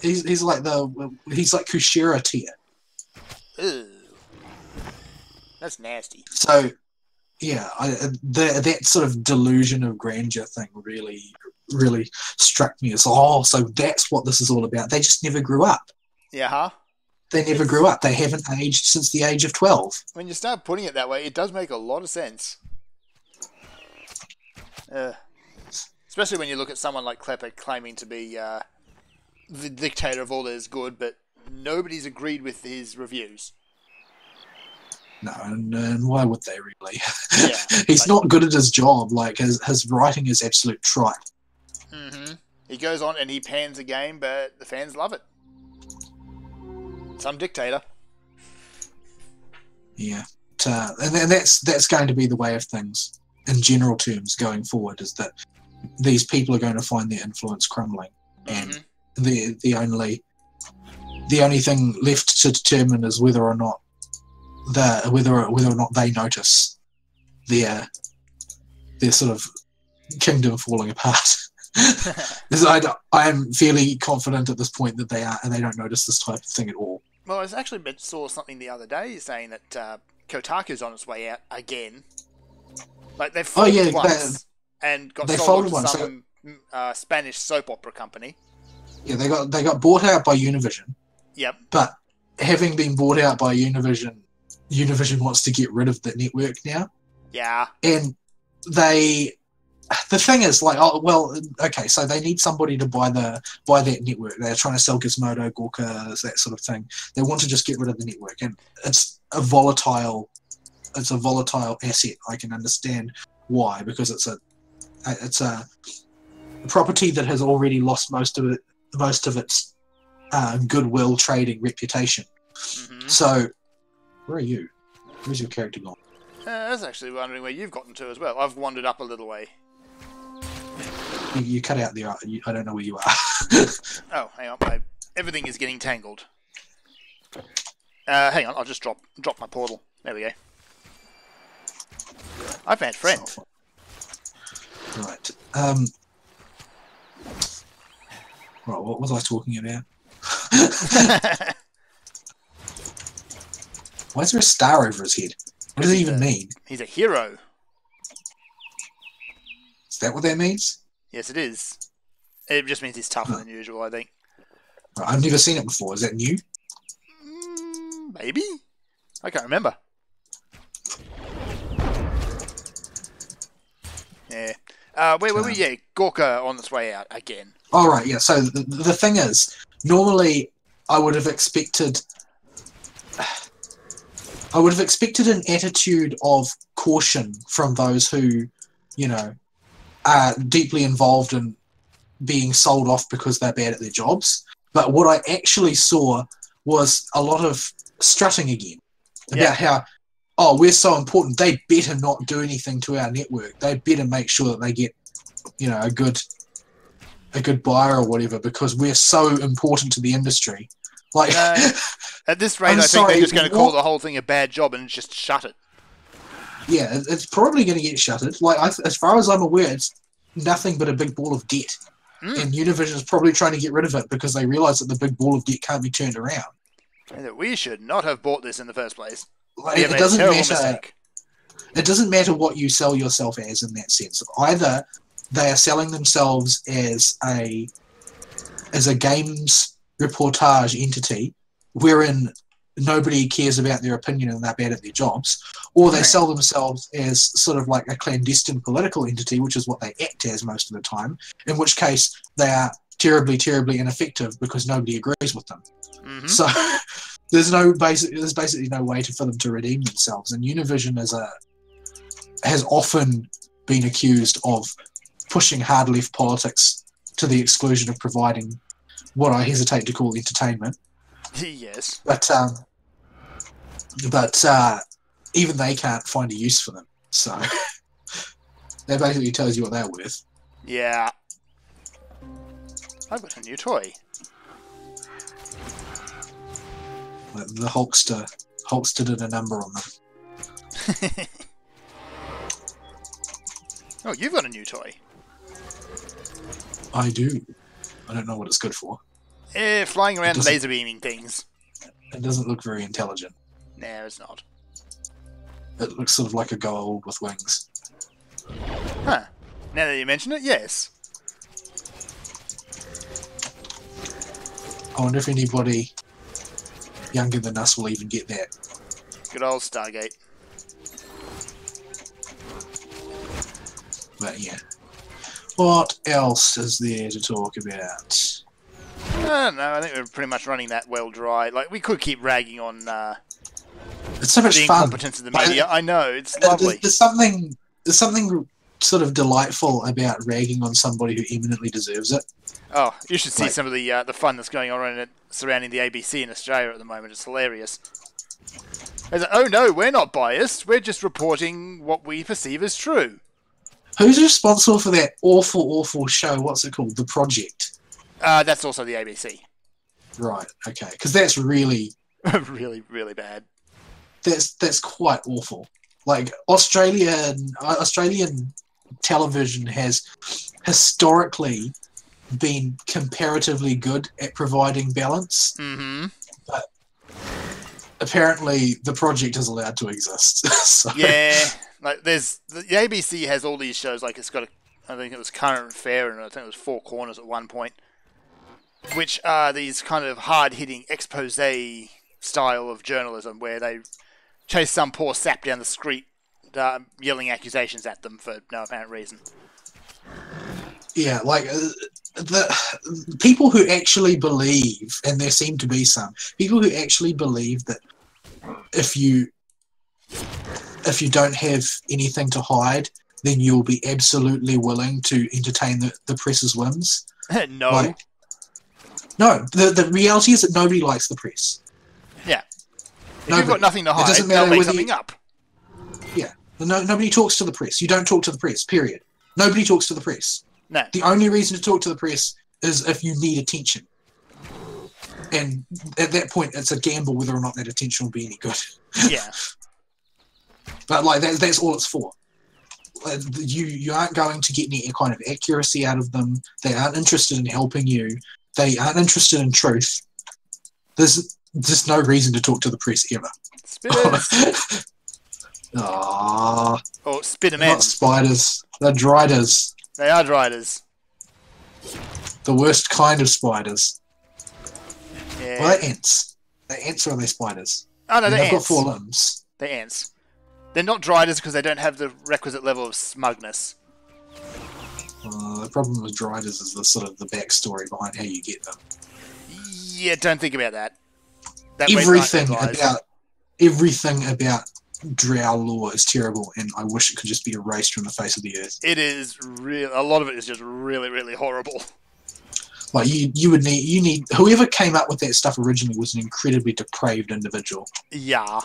Kushira tier. Ew. That's nasty. So yeah, that sort of delusion of grandeur thing really struck me as, so that's what this is all about. They just never grew up. Yeah, huh? They never grew up. They haven't aged since the age of 12. When you start putting it that way, it does make a lot of sense. Especially when you look at someone like Klepek claiming to be the dictator of all that is good, but nobody's agreed with his reviews. No, and why would they really? Yeah, He's not good at his job. Like his writing is absolute trite. Mm-hmm. He goes on and he pans the game, but the fans love it. Some dictator. Yeah, and that's going to be the way of things in general terms going forward. Is that these people are going to find their influence crumbling, and the only thing left to determine is whether or not they notice their sort of kingdom falling apart. I am fairly confident at this point that they are, and they don't notice this type of thing at all. Well, I actually saw something the other day saying that Kotaku's on its way out again. Like they've folded once and got sold to some Spanish soap opera company. Yeah, they got bought out by Univision. Yep. But having been bought out by Univision wants to get rid of the network now. Yeah. And the thing is, like, okay, so they need somebody to buy that network. They're trying to sell Gizmodo, Gorka, that sort of thing. They want to just get rid of the network, and it's a volatile asset. I can understand why, because it's a property that has already lost most of its goodwill, trading reputation. Mm-hmm. So, where are you? Where's your character gone? I was actually wondering where you've gotten to as well. I've wandered up a little way. You cut out there. I don't know where you are. Oh, hang on. Everything is getting tangled. Hang on. I'll just drop my portal. There we go. I found friend. Right. Right. What was I talking about? Why is there a star over his head? What does it even mean? He's a hero. Is that what that means? Yes, it is. It just means he's tougher than usual, I think. Right, I've never seen it before. Is that new? Maybe? I can't remember. Yeah. Where were we? Yeah, Gorka on its way out again. Oh, right, yeah. So the thing is, normally I would have expected an attitude of caution from those who, are deeply involved in being sold off because they're bad at their jobs. But what I actually saw was a lot of strutting again about how, we're so important, they better not do anything to our network. They better make sure that they get, a good buyer or whatever, because we're so important to the industry. Like, at this rate, I think they're just going to call the whole thing a bad job and just shut it. Yeah, it's probably going to get shuttered. Like, as far as I'm aware, it's nothing but a big ball of debt. And Univision is probably trying to get rid of it because they realise that the big ball of debt can't be turned around. And that we should not have bought this in the first place. Like, it doesn't matter. Mistake. It doesn't matter what you sell yourself as in that sense. Either they are selling themselves as a games reportage entity wherein nobody cares about their opinion and they're bad at their jobs, or they sell themselves as sort of like a clandestine political entity, which is what they act as most of the time, in which case they are terribly, terribly ineffective because nobody agrees with them. Mm-hmm. So there's basically no way for them to redeem themselves. And Univision has often been accused of pushing hard left politics to the exclusion of providing what I hesitate to call entertainment. Yes. But even they can't find a use for them. So that basically tells you what they're worth. Yeah. I've got a new toy. Like the Hulkster did a number on them. Oh, you've got a new toy. I do. I don't know what it's good for. Flying around doesn't- laser beaming things. It doesn't look very intelligent. No, it's not. It looks sort of like a gold with wings. Huh. Now that you mention it, yes. I wonder if anybody younger than us will even get that. Good old Stargate. But yeah. What else is there to talk about? I don't know, I think we're pretty much running that well dry. Like, we could keep ragging on It's so much the fun. incompetence of the media. I know, it's lovely. There's something sort of delightful about ragging on somebody who eminently deserves it. Oh, you should see Like- some of the fun that's going on around it, surrounding the ABC in Australia at the moment. It's hilarious. It's like, oh no, we're not biased. We're just reporting what we perceive as true. Who's responsible for that awful show? What's it called? The Project. That's also the ABC. Right. Okay. Because that's really Really, really bad. that's quite awful. Like Australian television has historically been comparatively good at providing balance. Mm-hmm. But apparently the Project is allowed to exist. So, Yeah, like the ABC has all these shows. Like it's got I think it was Current and Fair, and I think it was Four Corners at one point, which are these kind of hard-hitting expose style of journalism where they chase some poor sap down the street, yelling accusations at them for no apparent reason. yeah, like the people who actually believe, and there seem to be some people who actually believe that if you don't have anything to hide, then you'll be absolutely willing to entertain the press's whims. No. Like, no, the reality is that nobody likes the press. Yeah. If No, you've got but nothing to it hide, doesn't they'll matter make whether something you- up. Yeah, nobody talks to the press. You don't talk to the press, period. Nobody talks to the press. No. The only reason to talk to the press is if you need attention. And at that point, it's a gamble whether or not that attention will be any good. Yeah. But like that's all it's for. You aren't going to get any kind of accuracy out of them. They aren't interested in helping you. They aren't interested in truth. There's just no reason to talk to the press ever. Spitters. Ah, Or Spittermen. not spiders. They're driders. They are driders. The worst kind of spiders. Yeah. Well, they're ants. They're ants or are they spiders? Oh, no, And they're they've got ants. 4 limbs. They're ants. They're not driders because they don't have the requisite level of smugness. The problem with driders is the sort of the backstory behind how you get them. Yeah, don't think about that. That Everything about drow lore is terrible, and I wish it could just be erased from the face of the earth. It is real. A lot of it is just really, really horrible. Like you need whoever came up with that stuff originally was an incredibly depraved individual. Yeah.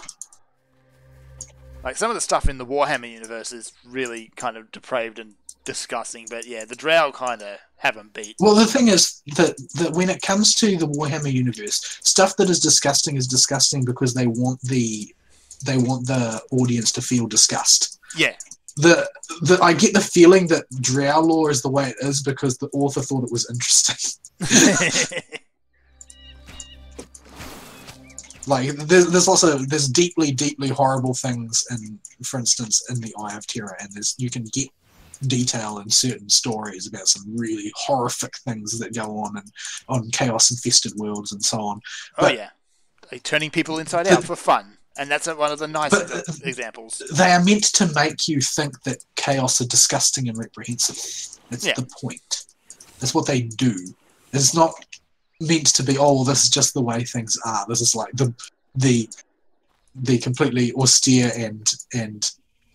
Like some of the stuff in the Warhammer universe is really kind of depraved and disgusting, but yeah, the Drow kind of have them beat. Well, the thing is that when it comes to the Warhammer universe, stuff that is disgusting because they want the audience to feel disgust. Yeah. I get the feeling that Drow lore is the way it is because the author thought it was interesting. Like there's deeply horrible things in, for instance, in the Eye of Terror, and you can get detail in certain stories about some really horrific things that go on chaos infested worlds and so on. Oh yeah, like turning people inside out for fun, and that's one of the nicer examples. They are meant to make you think that chaos are disgusting and reprehensible. That's the point. That's what they do. It's not meant to be, oh, this is just the way things are. This is like the completely austere and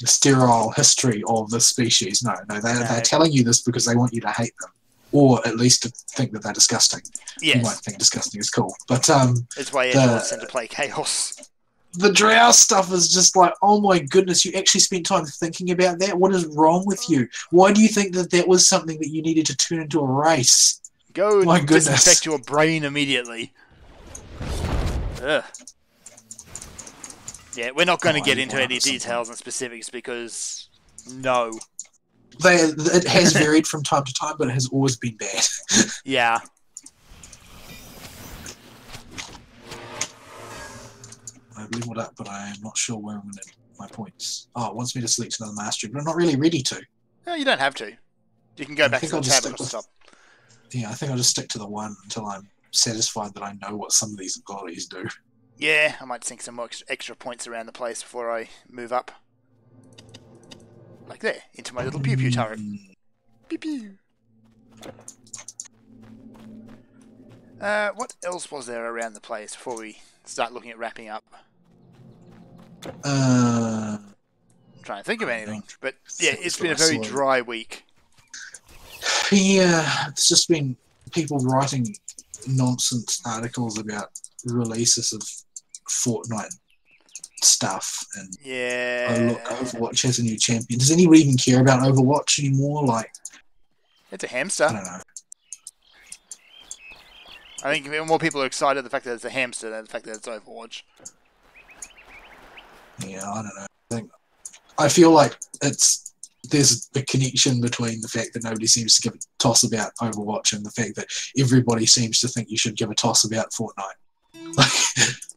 sterile history of the species. No, they're telling you this because they want you to hate them, or at least to think that they're disgusting. Yes. You might think disgusting is cool, but it's why Edward's sent to play chaos. the drow stuff is just like, oh my goodness, you actually spent time thinking about that? What is wrong with you? Why do you think that that was something that you needed to turn into a race? Go My and goodness. disinfect your brain immediately. Ugh. Yeah, we're not going to Oh, get I into want any it sometime. details and specifics because no. It has varied from time to time, but it has always been bad. Yeah. I've leveled up, but I am not sure where I'm going to my points. Oh, it wants me to select another mastery, but I'm not really ready to. No, you don't have to. You can go back to the tab across the top. Yeah, I think I'll just stick to the one until I'm satisfied that I know what some of these abilities do. Yeah, I might sink some more extra points around the place before I move up. Like there, into my little pew-pew turret. Pew-pew. What else was there around the place before we start looking at wrapping up? I'm trying to think of anything. But yeah, it's been a very dry week. Yeah, it's just been people writing nonsense articles about releases of Fortnite stuff and Yeah. oh look, Overwatch has a new champion. Does anybody even care about Overwatch anymore? Like, It's a hamster. I don't know. I think more people are excited the fact that it's a hamster than the fact that it's Overwatch. Yeah, I don't know. I feel like there's a connection between the fact that nobody seems to give a toss about Overwatch and the fact that everybody seems to think you should give a toss about Fortnite. Like,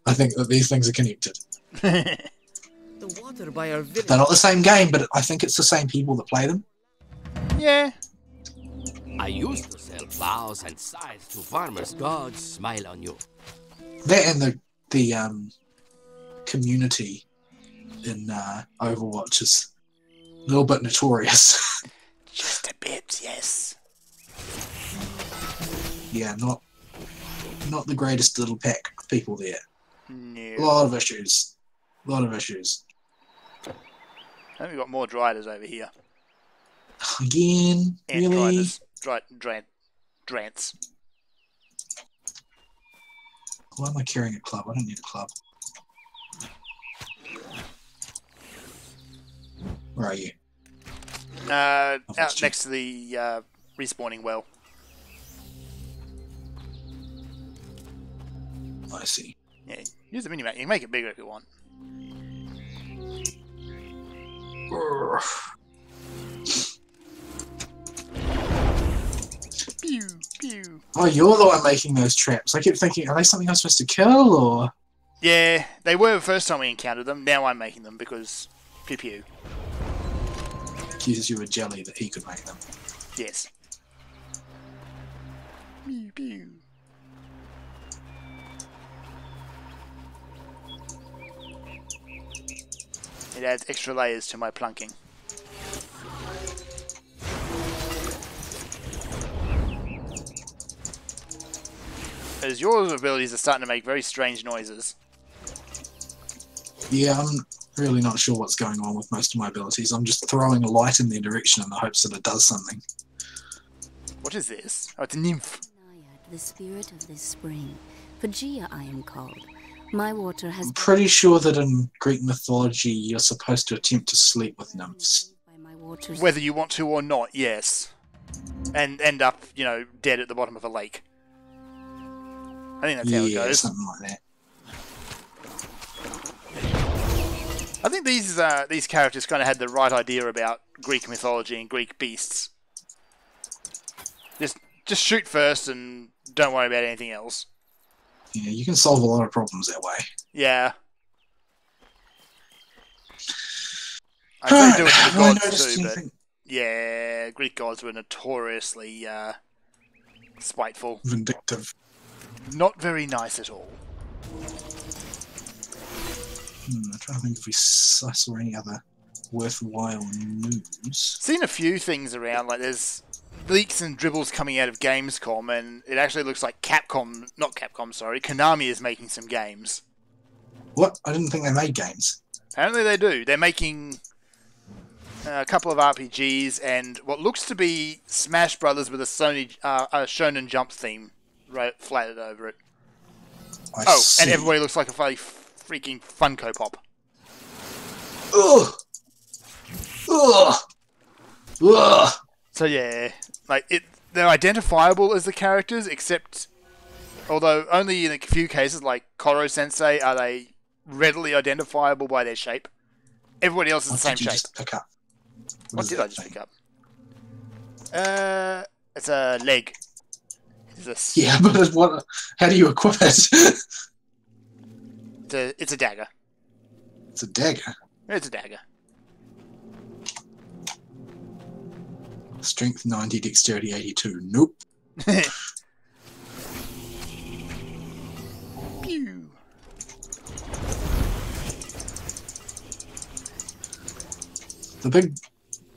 I think that these things are connected. The water by our village. They're not the same game, but I think it's the same people that play them. Yeah. I used to sell plows and scythes to farmers. God smile on you. That and the community in Overwatch is a little bit notorious. Just a bit, yes. Yeah, not the greatest little pack of people there. No. A lot of issues. A lot of issues. I think we've got more driders over here. Again? And Really? Drants. Why am I carrying a club? I don't need a club. Where are you? Out lost you. next to the respawning well. I see. Yeah, use the minimap. You can make it bigger if you want. Urgh. Pew, pew. Oh, you're the one making those traps. I kept thinking, are they something I'm supposed to kill, or...? Yeah, they were the first time we encountered them. Now I'm making them because pew pew. Accuses you of jelly that he could make them. Yes. Pew pew. It adds extra layers to my plunking. As your abilities are starting to make very strange noises. Yeah, I'm really not sure what's going on with most of my abilities. I'm just throwing a light in their direction in the hopes that it does something. What is this? Oh, it's a nymph. Naiad, the spirit of this spring. Pagea I am called. My water has I'm pretty sure that in Greek mythology you're supposed to attempt to sleep with nymphs. by my water's Whether you want to or not, yes. And end up, you know, dead at the bottom of a lake. I think that's how it Yeah, goes. something like that. I think these characters kind of had the right idea about Greek mythology and Greek beasts. Just shoot first and don't worry about anything else. Yeah, you can solve a lot of problems that way. Yeah. I do it to Have the I gods noticed too, but anything yeah, Greek gods were notoriously spiteful. vindictive? Not very nice at all. I'm trying to think if I saw any other worthwhile news. Seen a few things around, like there's leaks and dribbles coming out of Gamescom, and it actually looks like Konami is making some games. What? I didn't think they made games. Apparently they do. They're making a couple of RPGs and what looks to be Smash Brothers with a Shonen Jump theme flattered over it. I Oh, see. and everybody looks like a freaking Funko Pop. Ugh. Ugh. Ugh. So yeah, like they're identifiable as the characters, except although only in a few cases, like Koro Sensei, are they readily identifiable by their shape. Everybody else is the same What did you shape. just pick up? What did I just pick up? It's a leg. Yeah, but what? How do you equip it? It's a dagger. It's a dagger. It's a dagger. Strength 90, dexterity 82. Nope. Pew. The big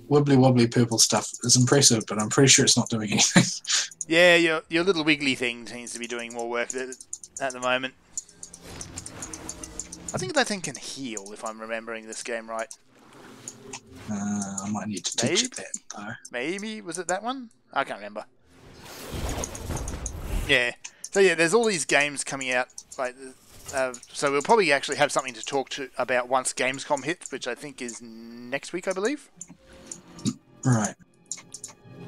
wibbly wobbly purple stuff is impressive, but I'm pretty sure it's not doing anything. Yeah, your little wiggly thing seems to be doing more work at the moment. I think that thing can heal, if I'm remembering this game right. I might need to teach it that, though. Maybe? Was it that one? I can't remember. Yeah. So yeah, there's all these games coming out. Like, so we'll probably actually have something to talk about once Gamescom hits, which I think is next week, I believe. Right.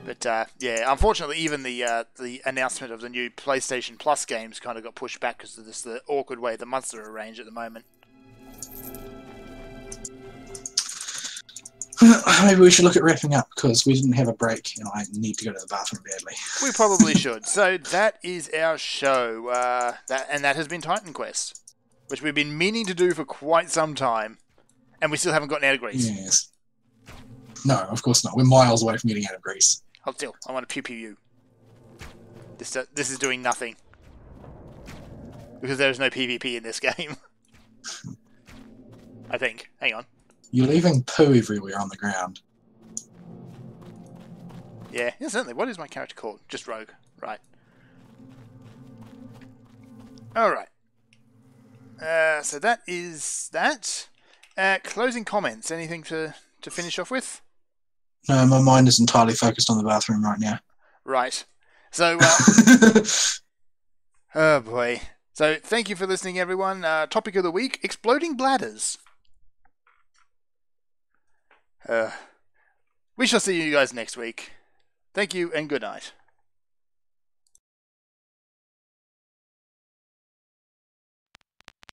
But yeah, unfortunately, even the announcement of the new PlayStation Plus games kind of got pushed back because of the awkward way the months are arranged at the moment. Maybe we should look at wrapping up because we didn't have a break and I need to go to the bathroom badly. We probably should. So that is our show. That has been Titan Quest, which we've been meaning to do for quite some time, and we still haven't gotten out of Greece. Yes. No, of course not. We're miles away from getting out of Greece. I want to pew pew you. This is doing nothing. Because there is no PvP in this game. I think. Hang on. You're leaving poo everywhere on the ground. Yeah, certainly. What is my character called? Just Rogue. Right. Alright. So that is that. Closing comments. Anything to finish off with? No, my mind is entirely focused on the bathroom right now. Right. So, oh boy. So, thank you for listening, everyone. Topic of the week, exploding bladders. We shall see you guys next week. Thank you and good night.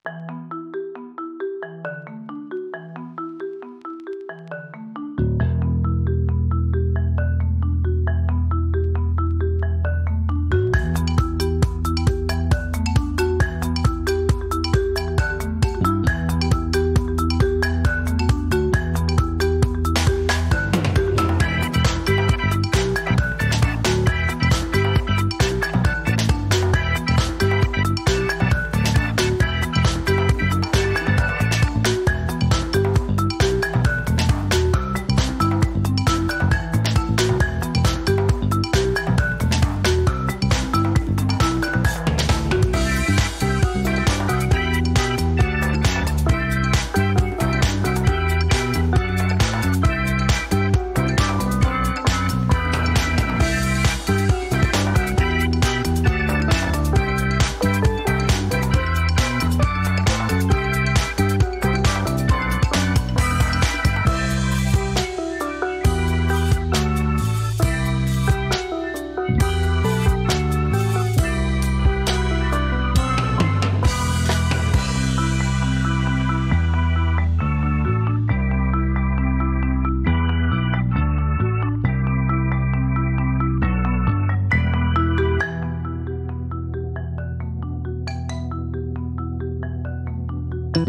Thank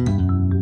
you.